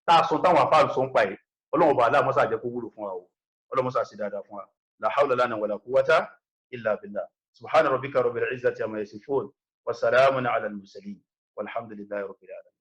[SPEAKER 2] tá a sọ táwọn afáàlù sọ ń pa ẹ̀ ọlọ́run ọba Allah mọ́sá jẹ́ kó wúlò fún wa o ọlọ́run mọ́sá sí dáadáa fún wa la hawla lana wala quwwata illa billah subhana rabbika rabbil izzati amma yasifun wa salamun ala al-mursalin walhamdulillahi rabbil alamin.